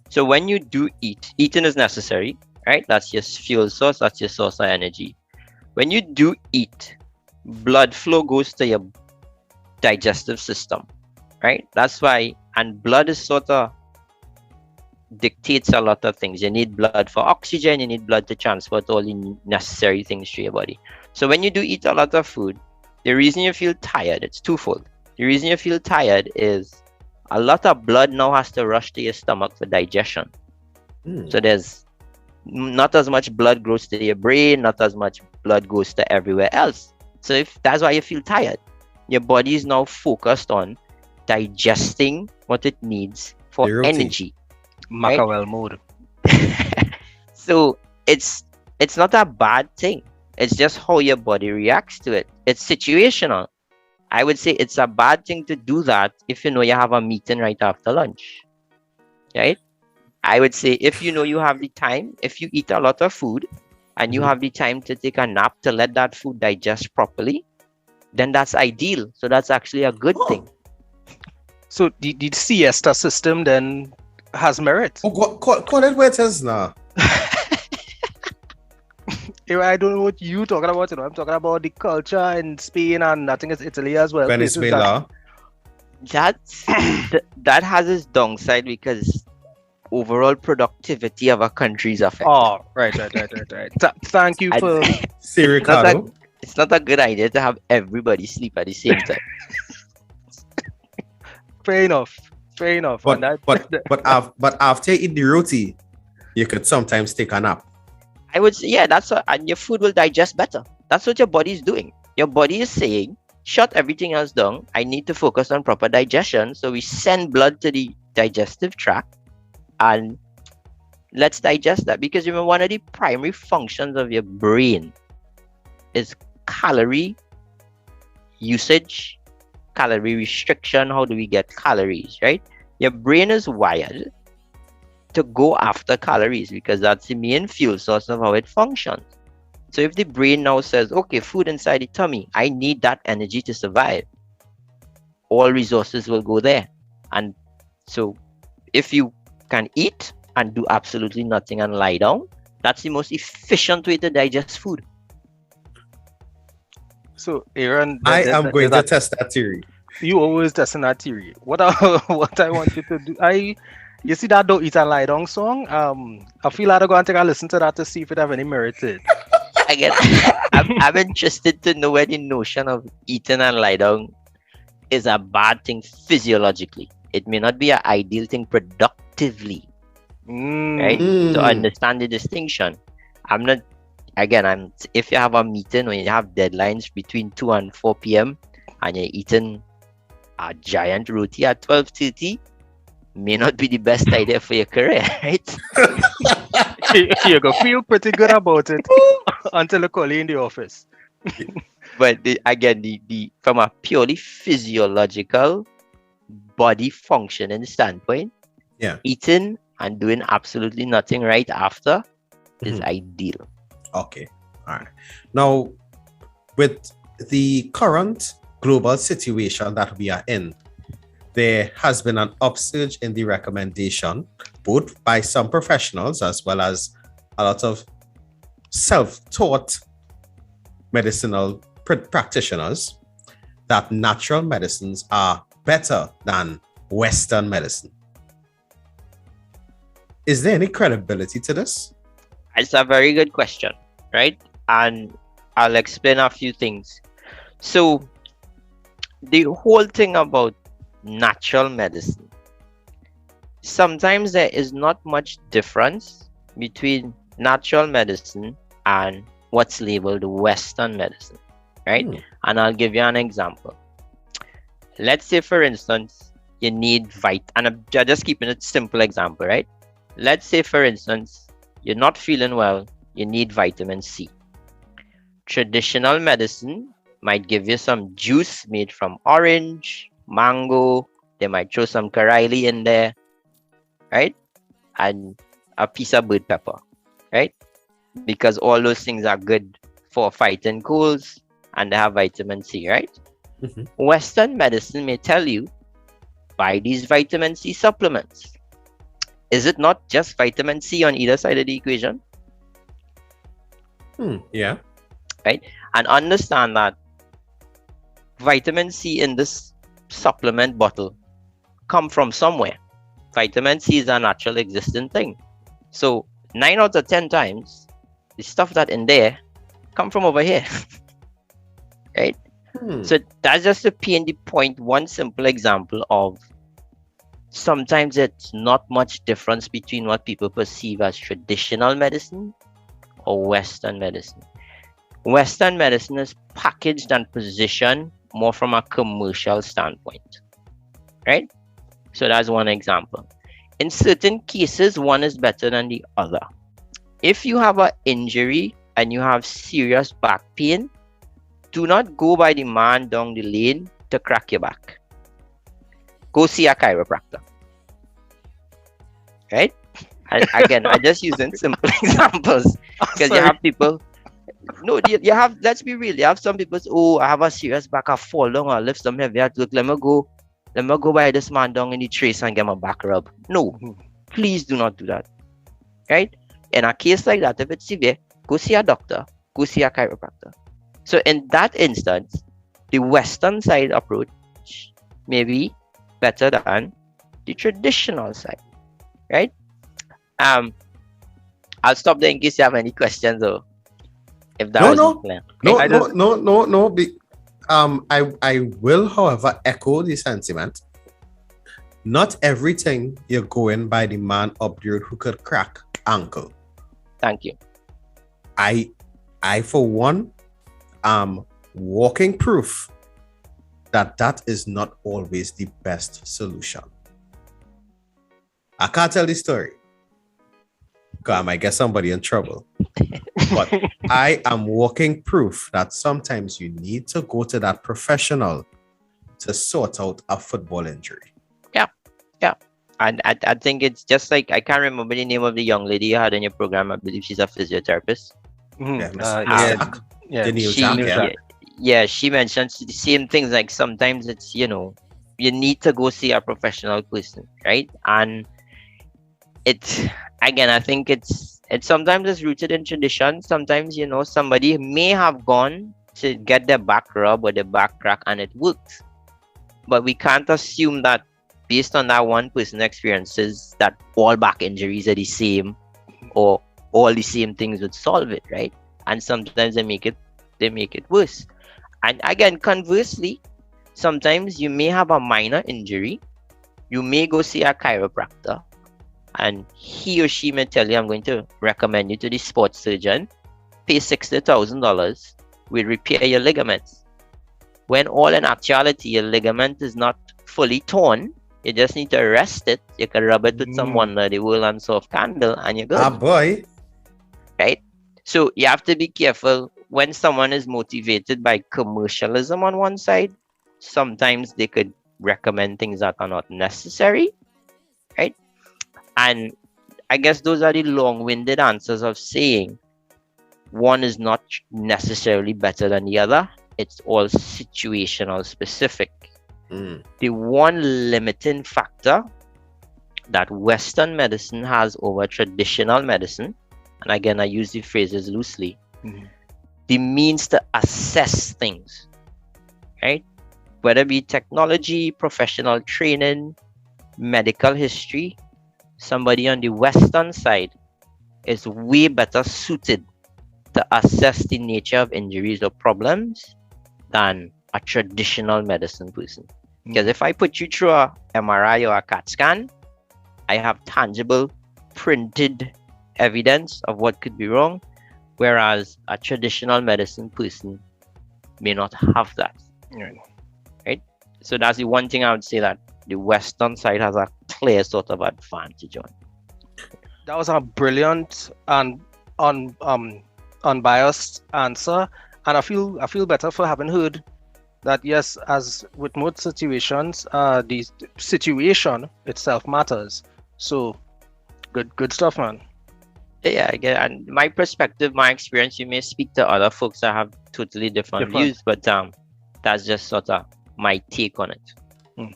So when you do eat, eating is necessary, right? That's your fuel source, that's your source of energy. When you do eat, blood flow goes to your digestive system, right? That's why, and blood is sort of dictates a lot of things. You need blood for oxygen, you need blood to transport all the necessary things to your body. So when you do eat a lot of food, the reason you feel tired, it's twofold. The reason you feel tired is a lot of blood now has to rush to your stomach for digestion. So there's not as much blood goes to your brain, not as much blood goes to everywhere else. So if that's why you feel tired, your body is now focused on digesting what it needs for energy. Macawell mode. So it's not a bad thing. It's just how your body reacts to it. It's situational. I would say it's a bad thing to do that if you know you have a meeting right after lunch, right? I would say if you know you have the time, if you eat a lot of food and you have the time to take a nap to let that food digest properly, then that's ideal. So that's actually a good thing. So the siesta system then has merit. Oh, call it where it is now. I don't know what you're talking about. I'm talking about the culture in Spain, and I think it's Italy as well. Venezuela. That has its downside because overall productivity of a country is affected. Oh, right. Thank you for Ricardo. It's not a good idea to have everybody sleep at the same time. Fair enough. But after you eat the roti, you could sometimes take a nap. I would say, and your food will digest better. That's what your body is doing. Your body is saying, shut everything else down. I need to focus on proper digestion. So we send blood to the digestive tract and let's digest that. Because remember, one of the primary functions of your brain is calorie usage, calorie restriction. How do we get calories, right? Your brain is wired to go after calories because that's the main fuel source of how it functions. So if the brain now says, okay, food inside the tummy, I need that energy to survive, all resources will go there. And so if you can eat and do absolutely nothing and lie down, that's the most efficient way to digest food. So, Aaron, I am going to test that theory. You always testing that theory. What what I want you to do, you see that "Don't Eat and Lie Down" song? I feel like I'm going to take a listen to that to see if it have any merit to it. Again, I'm interested to know where the notion of eating and lie down is a bad thing physiologically. It may not be an ideal thing productively, right? To understand the distinction. If you have a meeting or you have deadlines between 2 and 4 p.m. and you're eating a giant roti at 12:30, may not be the best idea for your career, right? You're going to feel pretty good about it until you call you in the office. But from a purely physiological body functioning standpoint, eating and doing absolutely nothing right after is ideal. Okay. All right. Now, with the current global situation that we are in, there has been an upsurge in the recommendation, both by some professionals as well as a lot of self-taught medicinal practitioners, that natural medicines are better than Western medicine. Is there any credibility to this? It's a very good question, right? And I'll explain a few things. So, the whole thing about natural medicine, sometimes there is not much difference between natural medicine and what's labeled Western medicine, right? And I'll give you an example. Let's say, for instance, you need and I'm just keeping it simple example, right? Let's say, for instance, you're not feeling well, you need vitamin C. Traditional medicine might give you some juice made from orange, mango, they might throw some Karaili in there, right? And a piece of bird pepper, right? Because all those things are good for fighting colds and they have vitamin C, right? Western medicine may tell you, buy these vitamin C supplements. Is it not just vitamin C on either side of the equation? Yeah. Right? And understand that vitamin C in this supplement bottle come from somewhere. Vitamin C is a natural existing thing. So 9 out of 10 times, the stuff that in there come from over here. Right? So that's just to paint the point, one simple example of sometimes it's not much difference between what people perceive as traditional medicine or Western medicine. Western medicine is packaged and positioned more from a commercial standpoint, right? So that's one example. In certain cases, one is better than the other. If you have an injury and you have serious back pain, do not go by the man down the lane to crack your back. Go see a chiropractor. Right? And again, I'm just using simple examples because you have people. No, you have. Let's be real. You have some people say, "Oh, I have a serious back. I fall down. I lift some heavy. Look, let me go by this man down in the trace and get my back rub." No, please do not do that. Right? In a case like that, if it's severe, go see a doctor. Go see a chiropractor. So in that instance, the Western side approach may be better than the traditional side, right? I'll stop there in case you have any questions, or if that wasn't clear. I will, however, echo the sentiment. Not everything you're going by the man up the road who could crack ankle. Thank you. I for one, walking proof that is not always the best solution. I can't tell the story because I might get somebody in trouble. But I am walking proof that sometimes you need to go to that professional to sort out a football injury. Yeah. And I think it's just like, I can't remember the name of the young lady you had in your program. I believe she's a physiotherapist. She mentioned the same things, like sometimes it's, you need to go see a professional person, right? And it's again, I think it's sometimes it's rooted in tradition. Sometimes, you know, somebody may have gone to get their back rub or their back crack and it worked. But we can't assume that based on that one person experiences that all back injuries are the same or all the same things would solve it, right? And sometimes they make it worse. And again, conversely, sometimes you may have a minor injury. You may go see a chiropractor and he or she may tell you, I'm going to recommend you to the sports surgeon, pay $60,000, we'll repair your ligaments. When all in actuality, your ligament is not fully torn. You just need to rest it. You can rub it with some Wonder the World and soft candle and you're good. Ah, boy. Right? So you have to be careful when someone is motivated by commercialism on one side. Sometimes they could recommend things that are not necessary, right? And I guess those are the long-winded answers of saying one is not necessarily better than the other. It's all situational specific. The one limiting factor that Western medicine has over traditional medicine, and again, I use the phrases loosely, the means to assess things, right? Whether it be technology, professional training, medical history, somebody on the Western side is way better suited to assess the nature of injuries or problems than a traditional medicine person. Because if I put you through a MRI or a CAT scan, I have tangible, printed evidence of what could be wrong, whereas a traditional medicine person may not have that. Right? So that's the one thing I would say that the Western side has a clear sort of advantage on. That was a brilliant and unbiased answer, and I feel better for having heard that. Yes, as with most situations, the situation itself matters. So good stuff, man. Yeah, again, and my perspective, my experience, you may speak to other folks that have totally different views, but that's just sort of my take on it.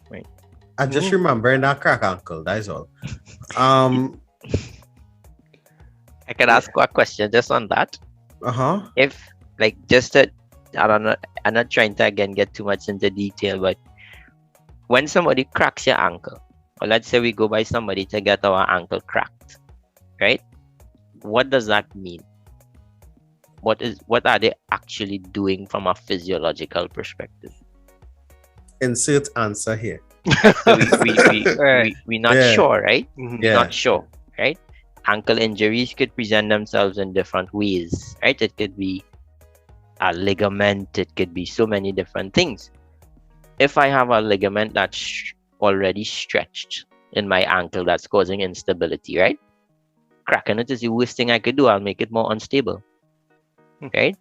Right. I just remembering that crack ankle, that is all. I can ask a question just on that. If like just to, I don't know, I'm not trying to again get too much into detail, but when somebody cracks your ankle, or let's say we go by somebody to get our ankle cracked, right? What does that mean? What are they actually doing from a physiological perspective? Insert answer here. So we're not sure, right? We're not sure, right? Ankle injuries could present themselves in different ways, right? It could be a ligament, it could be so many different things. If I have a ligament that's already stretched in my ankle that's causing instability, right? Cracking it is the worst thing I could do. I'll make it more unstable, right?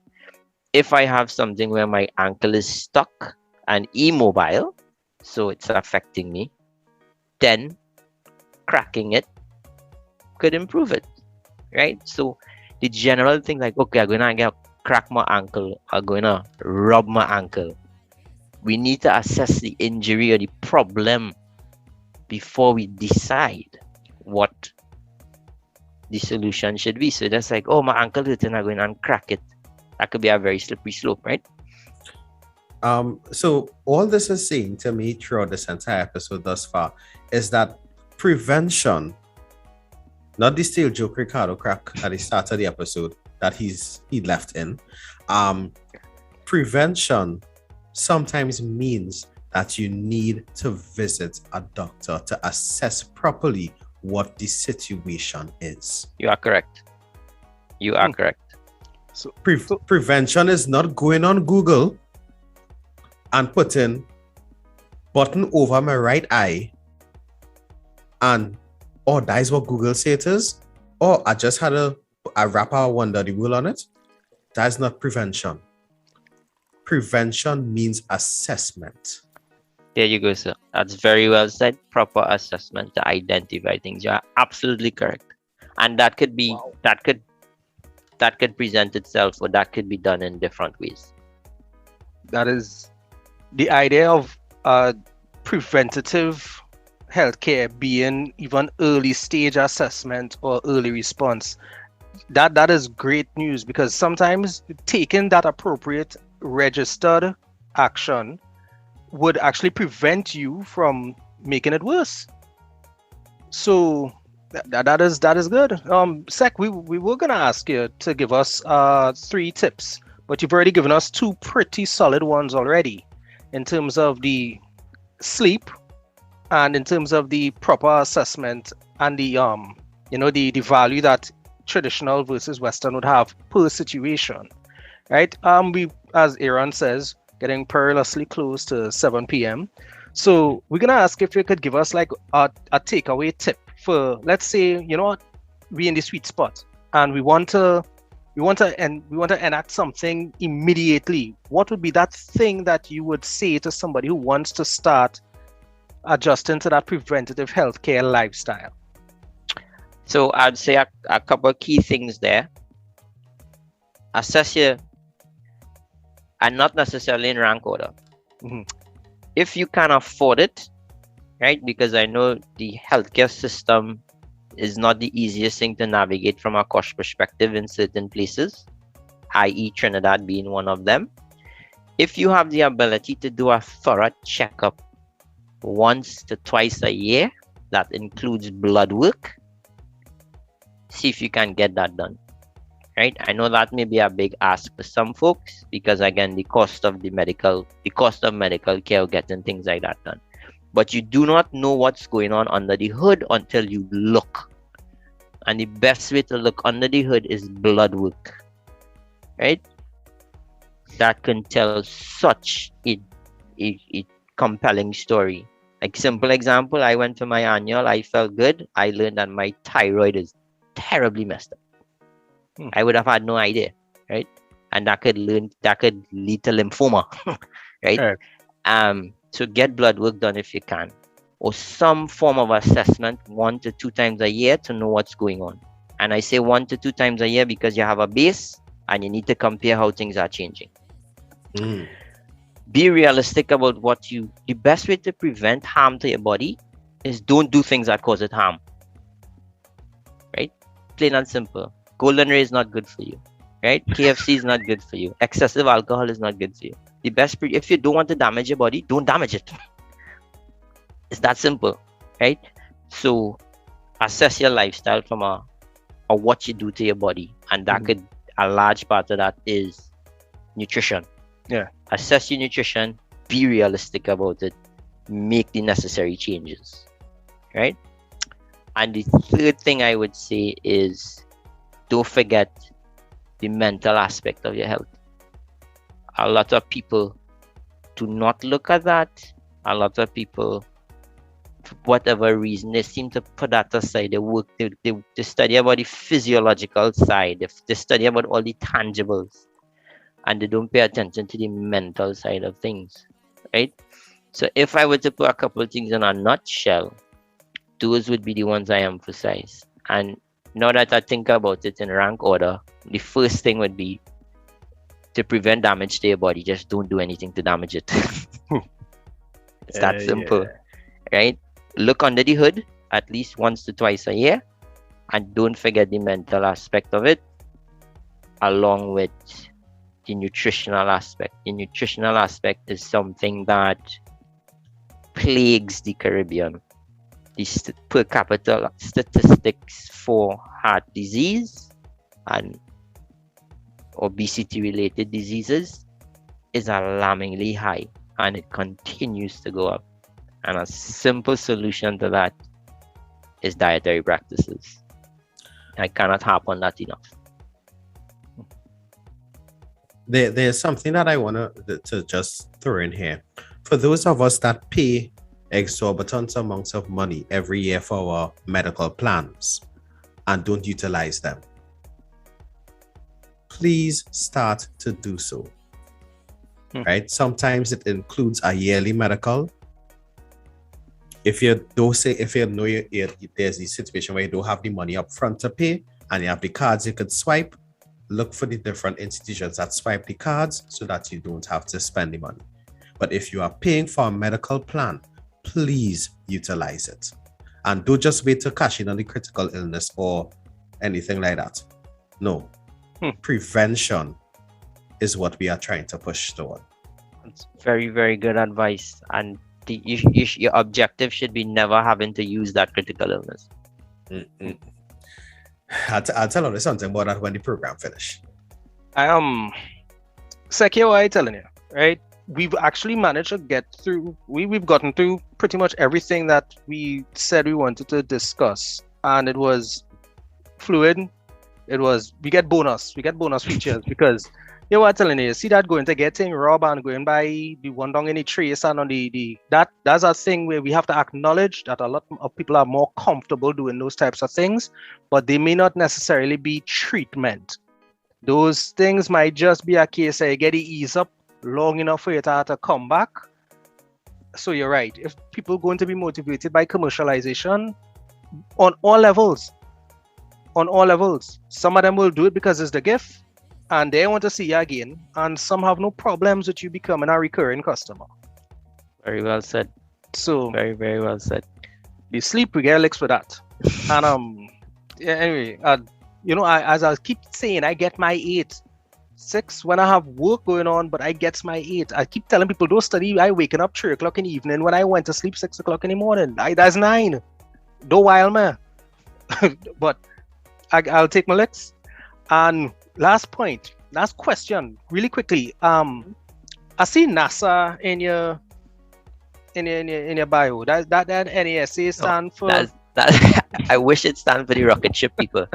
If I have something where my ankle is stuck and immobile, so it's affecting me, then cracking it could improve it, right? So the general thing like, okay, I'm gonna crack my ankle, I'm gonna rub my ankle. We need to assess the injury or the problem before we decide what the solution should be. So that's like, oh, my ankle hurts and I'm going and crack it. That could be a very slippery slope, right? So all this is saying to me throughout this entire episode thus far is that prevention, not the stale joke Ricardo crack at the start of the episode that he left in, prevention sometimes means that you need to visit a doctor to assess properly what the situation is. You are correct. You are correct. So prevention is not going on Google and putting button over my right eye and that is what Google says it is. I just had a wrapper Wonder the World on it. That's not prevention. Prevention means assessment. There you go, sir. That's very well said. Proper assessment to identify things. You are absolutely correct. And that could be that could present itself, or that could be done in different ways. That is the idea of preventative healthcare being even early stage assessment or early response, that is great news, because sometimes taking that appropriate registered action would actually prevent you from making it worse. So that is good. Sekh, we were gonna ask you to give us 3 tips, but you've already given us 2 pretty solid ones already, in terms of the sleep and in terms of the proper assessment and the the value that traditional versus Western would have per situation, right? We, as Aaron says, getting perilously close to 7 p.m. So we're gonna ask if you could give us like a takeaway tip for, let's say, we in the sweet spot and we want to enact something immediately. What would be that thing that you would say to somebody who wants to start adjusting to that preventative healthcare lifestyle? So I'd say a couple of key things there. Assess your, and not necessarily in rank order. Mm-hmm. If you can afford it, right? Because I know the healthcare system is not the easiest thing to navigate from a cost perspective in certain places, i.e. Trinidad being one of them. If you have the ability to do a thorough checkup once to twice a year, that includes blood work, see if you can get that done, right? I know that may be a big ask for some folks, because again, the cost of medical care, getting things like that done. But you do not know what's going on under the hood until you look. And the best way to look under the hood is blood work, right? That can tell such a compelling story. Like, simple example, I went to my annual, I felt good. I learned that my thyroid is terribly messed up. I would have had no idea, right? And that could lead to lymphoma, right? So get blood work done if you can, or some form of assessment 1 to 2 times a year to know what's going on. And I say 1 to 2 times a year because you have a base and you need to compare how things are changing. Be realistic about the best way to prevent harm to your body is don't do things that cause it harm, right? Plain and simple. Golden Ray is not good for you, right? KFC is not good for you. Excessive alcohol is not good for you. The best, if you don't want to damage your body, don't damage it. It's that simple, right? So assess your lifestyle from a what you do to your body, and that could, a large part of that is nutrition. Yeah. Assess your nutrition, be realistic about it, make the necessary changes, right? And the third thing I would say is, don't forget the mental aspect of your health. A lot of people do not look at that. A lot of people, for whatever reason, they seem to put that aside. They study about the physiological side. They study about all the tangibles, and they don't pay attention to the mental side of things, right? So if I were to put a couple of things in a nutshell, those would be the ones I emphasize. And now that I think about it in rank order, the first thing would be to prevent damage to your body. Just don't do anything to damage it. It's that simple, right? Look under the hood at least 1 to 2 a year, and don't forget the mental aspect of it, along with the nutritional aspect. The nutritional aspect is something that plagues the Caribbean. The per capita statistics for heart disease and obesity related diseases is alarmingly high, and it continues to go up. And a simple solution to that is dietary practices. I cannot harp on that enough. There's something that I want to just throw in here. For those of us that pay exorbitant amounts of money every year for our medical plans and don't utilize them, please start to do so. Right? Sometimes it includes a yearly medical. If you know there's a situation where you don't have the money up front to pay and you have the cards you could swipe, look for the different institutions that swipe the cards so that you don't have to spend the money. But if you are paying for a medical plan, please utilize it. And don't just wait to cash in on the critical illness or anything like that. No. Prevention is what we are trying to push toward. It's very, very good advice. And your objective should be never having to use that critical illness. I'll tell you something about that when the program finish. Sekh, what I'm telling you, right? We've actually managed to get through. We've gotten through pretty much everything that we said we wanted to discuss, and it was fluid. We get bonus features because you know what I'm telling you. See that going to getting rob and going by the one down in the trace and on that's a thing where we have to acknowledge that a lot of people are more comfortable doing those types of things, but they may not necessarily be treatment. Those things might just be a case that you get the ease up long enough for you to have to come back. So you're right. If people are going to be motivated by commercialization on all levels, some of them will do it because it's the gift and they want to see you again, and some have no problems with you becoming a recurring customer. Very well said. So Very, very well said. the sleep we get licks for that. And yeah, anyway, as I keep saying, I get my 6 when I have work going on, but I get my 8. I keep telling people, don't study. I waking up 3 o'clock in the evening. When I went to sleep 6 o'clock in the morning, that's 9. Don't wild man. But I'll take my licks. And last question, really quickly. I see NASA in your bio. That NASA stand for. That I wish it stands for the rocket ship people.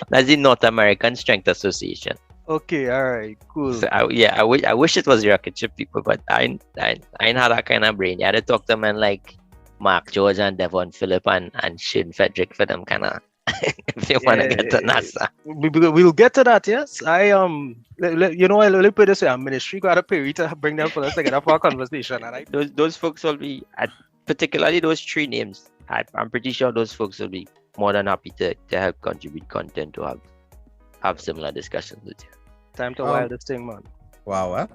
That's the North American Strength Association. Okay, all right, cool. So I wish it was the rocket ship people, but I ain't had that kind of brain. You had to talk to men like Mark George and Devon Phillip and Shane Frederick for them kind of if you want to get to NASA. We'll get to that. Yes, let put it this way: our ministry got to pay to bring them for us together for a conversation. And those folks will be, particularly those 3 names. I'm pretty sure those folks will be more than happy to help contribute content to have similar discussions with you. Time to wild this thing, man. Wow.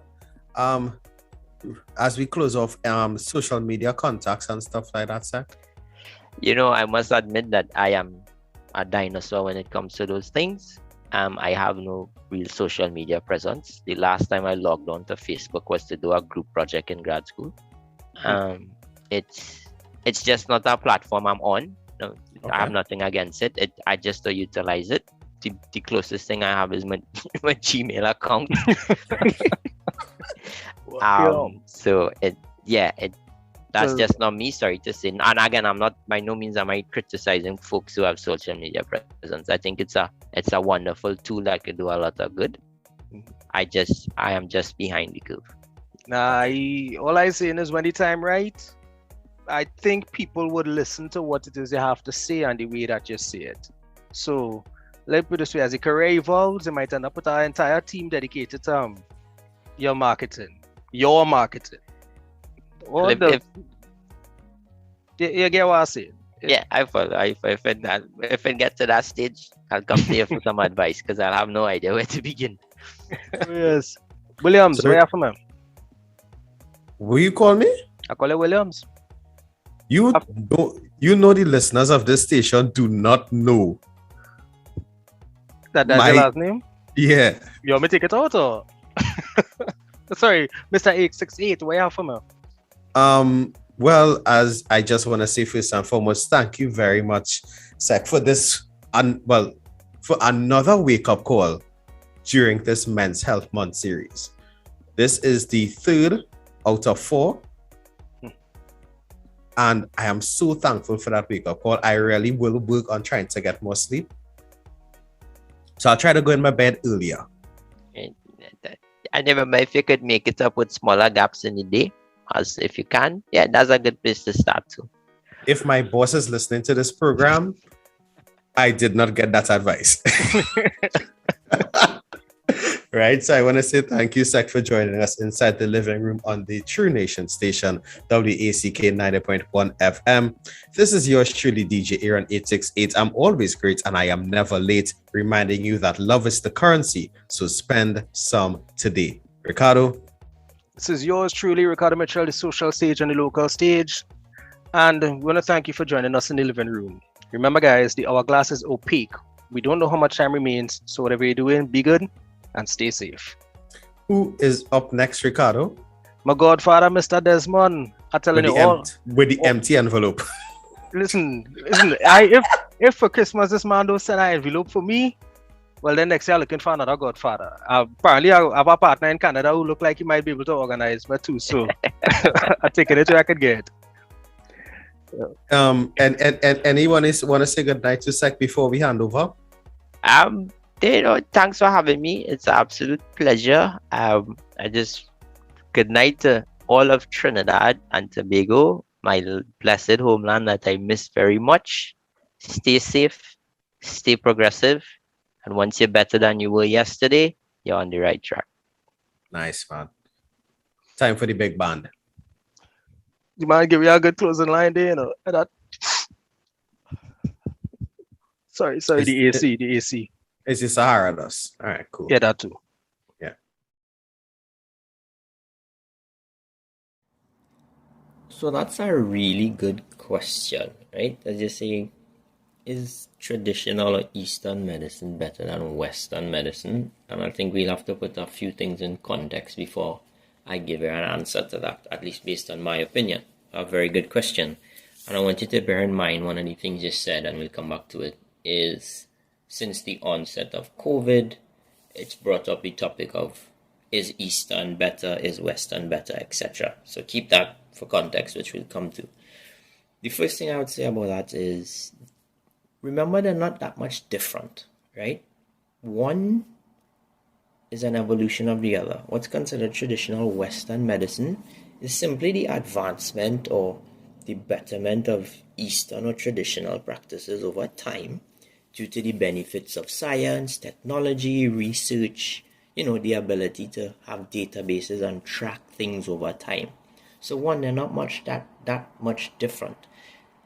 As we close off, social media contacts and stuff like that, Sekh. I must admit that I am a dinosaur when it comes to those things. I have no real social media presence. The last time I logged on to Facebook was to do a group project in grad school. It's just not a platform I'm on. No, okay. I have nothing against it. I just don't utilize it. The closest thing I have is my Gmail account. So that's just not me. Sorry to say. And again, I'm not, by no means am I criticizing folks who have social media presence. I think it's a wonderful tool that can do a lot of good. I am just behind the curve. All I'm saying is when the time right, I think people would listen to what it is you have to say and the way that you say it. So let's put it this way: as the career evolves, you might end up with our entire team dedicated to your marketing. You get what I say? Yeah, I follow. If it gets to that stage, I'll come to you for some advice because I'll have no idea where to begin. Yes. Williams, where are you from? Will you call me? I call you Williams. You know the listeners of this station do not know. That's your last name? Yeah. You want me to take it out or? Sorry, Mr. 868, where are you from? Well, as I just want to say first and foremost, thank you very much, Sekh, for this for another wake-up call during this Men's Health Month series. This is the 3rd out of 4. And I am so thankful for that wake-up call. I really will work on trying to get more sleep. So I'll try to go in my bed earlier. And remember, if you could make it up with smaller gaps in the day, as if you can, that's a good place to start too. If my boss is listening to this program, I did not get that advice. Right, so I want to say thank you, Sekh, for joining us inside the living room on the True Nation station, WACK 90.1 FM. This is yours truly, DJ Aaron 868. I'm always great and I am never late, reminding you that love is the currency, so spend some today. Ricardo. This is yours truly, Ricardo Mitchell, the social stage and the local stage. And we want to thank you for joining us in the living room. Remember, guys, the hourglass is opaque. We don't know how much time remains, so whatever you're doing, be good and stay safe. Who is up next, Ricardo? My godfather, Mr. Desmond, I'm telling you all. With the empty envelope. Listen. If for Christmas this man don't send an envelope for me, well, then next year I'm looking for another godfather. Apparently, I have a partner in Canada who look like he might be able to organize me too. So I'm taking it where I could get. And anyone want to say goodnight to Sekh before we hand over? Thanks for having me. It's an absolute pleasure. Good night to all of Trinidad and Tobago, my blessed homeland that I miss very much. Stay safe, stay progressive, and once you're better than you were yesterday, you're on the right track. Nice, man. Time for the big band. You mind give me a good closing line there, you know? Sorry, the AC. It's the Sahara dust. All right, cool. Yeah, that too. Yeah. So that's a really good question, right? As you say, is traditional or Eastern medicine better than Western medicine? And I think we'll have to put a few things in context before I give you an answer to that, at least based on my opinion. A very good question. And I want you to bear in mind one of the things you said, and we'll come back to it, is since the onset of COVID, it's brought up the topic of is Eastern better, is Western better, etc. So keep that for context, which we'll come to. The first thing I would say about that is, remember they're not that much different, right? One is an evolution of the other. What's considered traditional Western medicine is simply the advancement or the betterment of Eastern or traditional practices over time due to the benefits of science, technology, research, the ability to have databases and track things over time. So one, they're not that much different.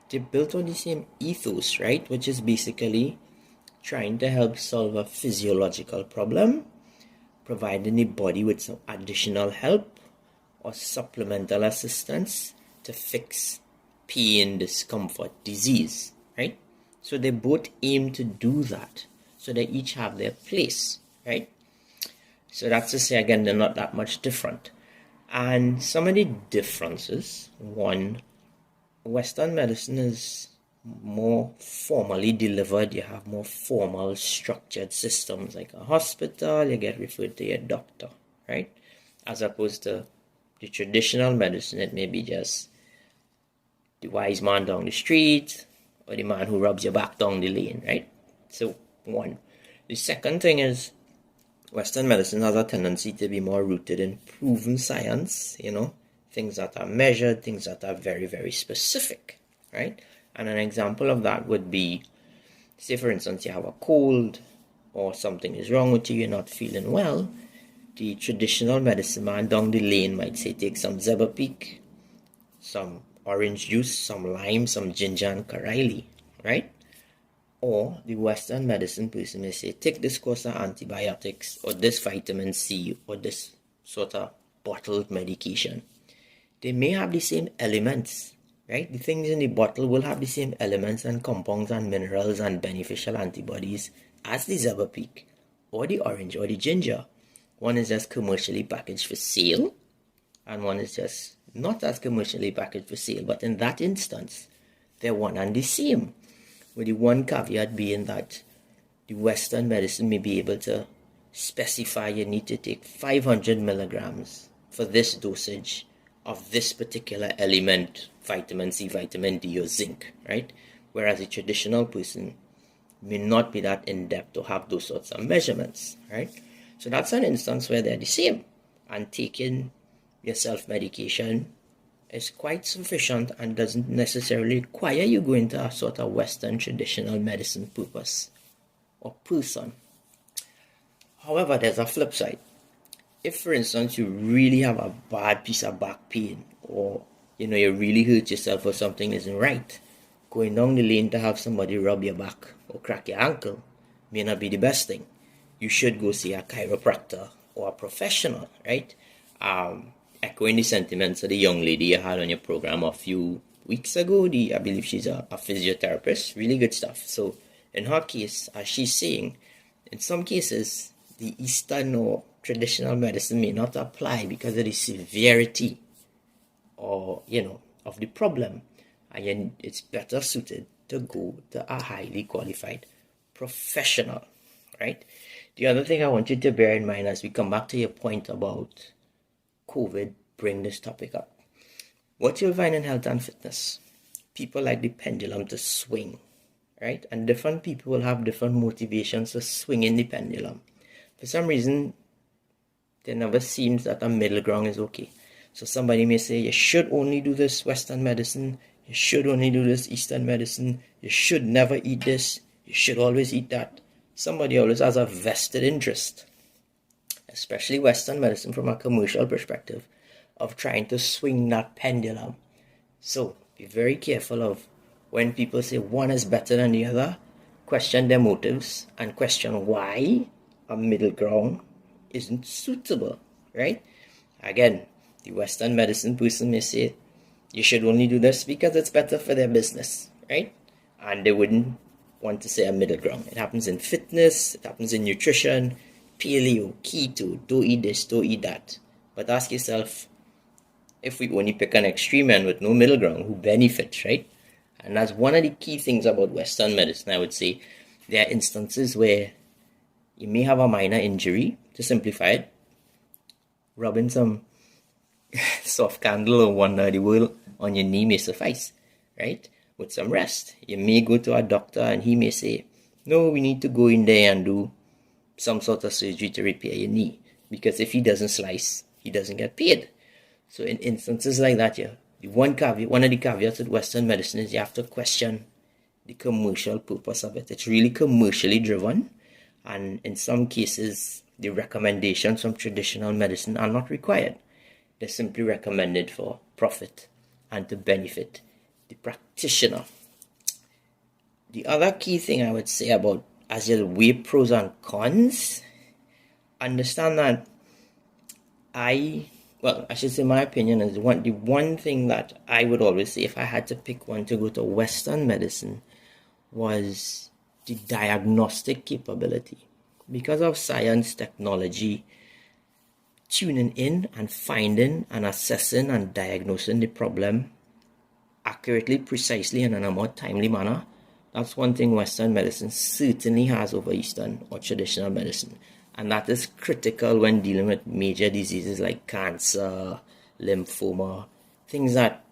They're built on the same ethos, right? Which is basically trying to help solve a physiological problem, providing the body with some additional help or supplemental assistance to fix pain, discomfort, disease, right? So they both aim to do that. So they each have their place, right? So that's to say, again, they're not that much different. And some of the differences, one, Western medicine is more formally delivered. You have more formal structured systems like a hospital, you get referred to your doctor, right? As opposed to the traditional medicine, it may be just the wise man down the street or the man who rubs your back down the lane, right? So one. The second thing is Western medicine has a tendency to be more rooted in proven science, things that are measured, things that are very, very specific, right? And an example of that would be, say for instance, you have a cold or something is wrong with you, you're not feeling well. The traditional medicine man down the lane might say, take some Zebapeak, some orange juice, some lime, some ginger and Karaili, right? Or the Western medicine person may say, take this course of antibiotics or this vitamin C or this sort of bottled medication. They may have the same elements, right? The things in the bottle will have the same elements and compounds and minerals and beneficial antibodies as the Zebapeak or the orange or the ginger. One is just commercially packaged for sale and one is just not as commercially packaged for sale. But in that instance, they're one and the same, with the one caveat being that the Western medicine may be able to specify you need to take 500 milligrams for this dosage of this particular element, vitamin C, vitamin D, or zinc, right? Whereas a traditional person may not be that in-depth to have those sorts of measurements, right? So that's an instance where they're the same, and taking your self-medication is quite sufficient and doesn't necessarily require you go into a sort of Western traditional medicine purpose or person. However, there's a flip side. If, for instance, you really have a bad piece of back pain or, you really hurt yourself or something isn't right, going down the lane to have somebody rub your back or crack your ankle may not be the best thing. You should go see a chiropractor or a professional, right? Echoing the sentiments of the young lady you had on your program a few weeks ago. I believe she's a physiotherapist. Really good stuff. So in her case, as she's saying, in some cases, the Eastern or traditional medicine may not apply because of the severity or, of the problem. And it's better suited to go to a highly qualified professional, right? The other thing I want you to bear in mind as we come back to your point about COVID, bring this topic up. What you'll find in health and fitness, people like the pendulum to swing, right? And different people will have different motivations to swing in the pendulum. For some reason, there never seems that a middle ground is okay. So somebody may say, you should only do this Western medicine, you should only do this Eastern medicine, you should never eat this, you should always eat that. Somebody always has a vested interest, especially Western medicine from a commercial perspective, of trying to swing that pendulum. So be very careful of when people say one is better than the other, question their motives and question why a middle ground isn't suitable, right? Again, the Western medicine person may say, you should only do this because it's better for their business, right? And they wouldn't want to say a middle ground. It happens in fitness, it happens in nutrition, paleo, keto, don't eat this, don't eat that. But ask yourself, if we only pick an extreme end with no middle ground, who benefits, right? And that's one of the key things about Western medicine, I would say. There are instances where you may have a minor injury, to simplify it, rubbing some soft candle or Wonder of the World on your knee may suffice, right? With some rest. You may go to a doctor and he may say, no, we need to go in there and do some sort of surgery to repair your knee. Because if he doesn't slice, he doesn't get paid. So in instances like that, one of the caveats with Western medicine is you have to question the commercial purpose of it. It's really commercially driven. And in some cases, the recommendations from traditional medicine are not required. They're simply recommended for profit and to benefit the practitioner. The other key thing I would say about as you weigh pros and cons, understand that I should say my opinion is the one thing that I would always say if I had to pick one to go to Western medicine was the diagnostic capability. Because of science, technology, tuning in and finding and assessing and diagnosing the problem accurately, precisely, and in a more timely manner, that's one thing Western medicine certainly has over Eastern or traditional medicine. And that is critical when dealing with major diseases like cancer, lymphoma, things that,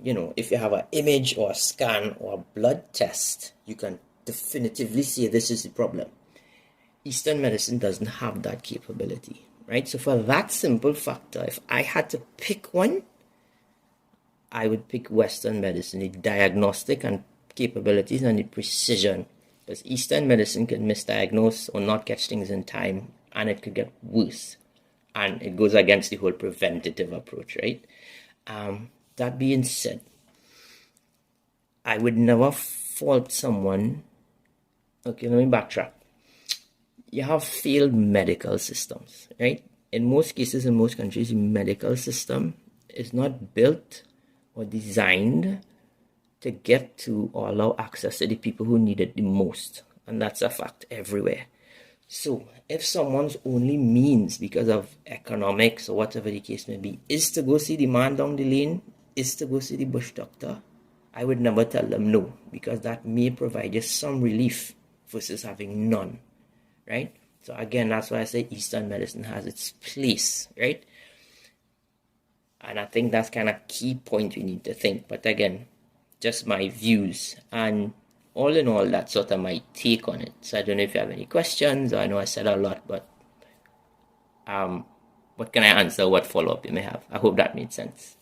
if you have an image or a scan or a blood test, you can definitively say this is the problem. Eastern medicine doesn't have that capability, right? So for that simple factor, if I had to pick one, I would pick Western medicine, the diagnostic and capabilities and the precision. Because Eastern medicine can misdiagnose or not catch things in time, and it could get worse. And it goes against the whole preventative approach, right? That being said, I would never fault someone. Okay, let me backtrack. You have failed medical systems, right? In most cases, in most countries, the medical system is not built or designed to get to or allow access to the people who need it the most. And that's a fact everywhere. So if someone's only means because of economics or whatever the case may be is to go see the man down the lane, is to go see the bush doctor, I would never tell them no, because that may provide you some relief versus having none, right? So again, that's why I say Eastern medicine has its place, right? And I think that's kind of key point we need to think. But again, just my views, and all in all, that's sort of my take on it. So I don't know if you have any questions. I know I said a lot, but what can I answer? What follow-up you may have? I hope that made sense.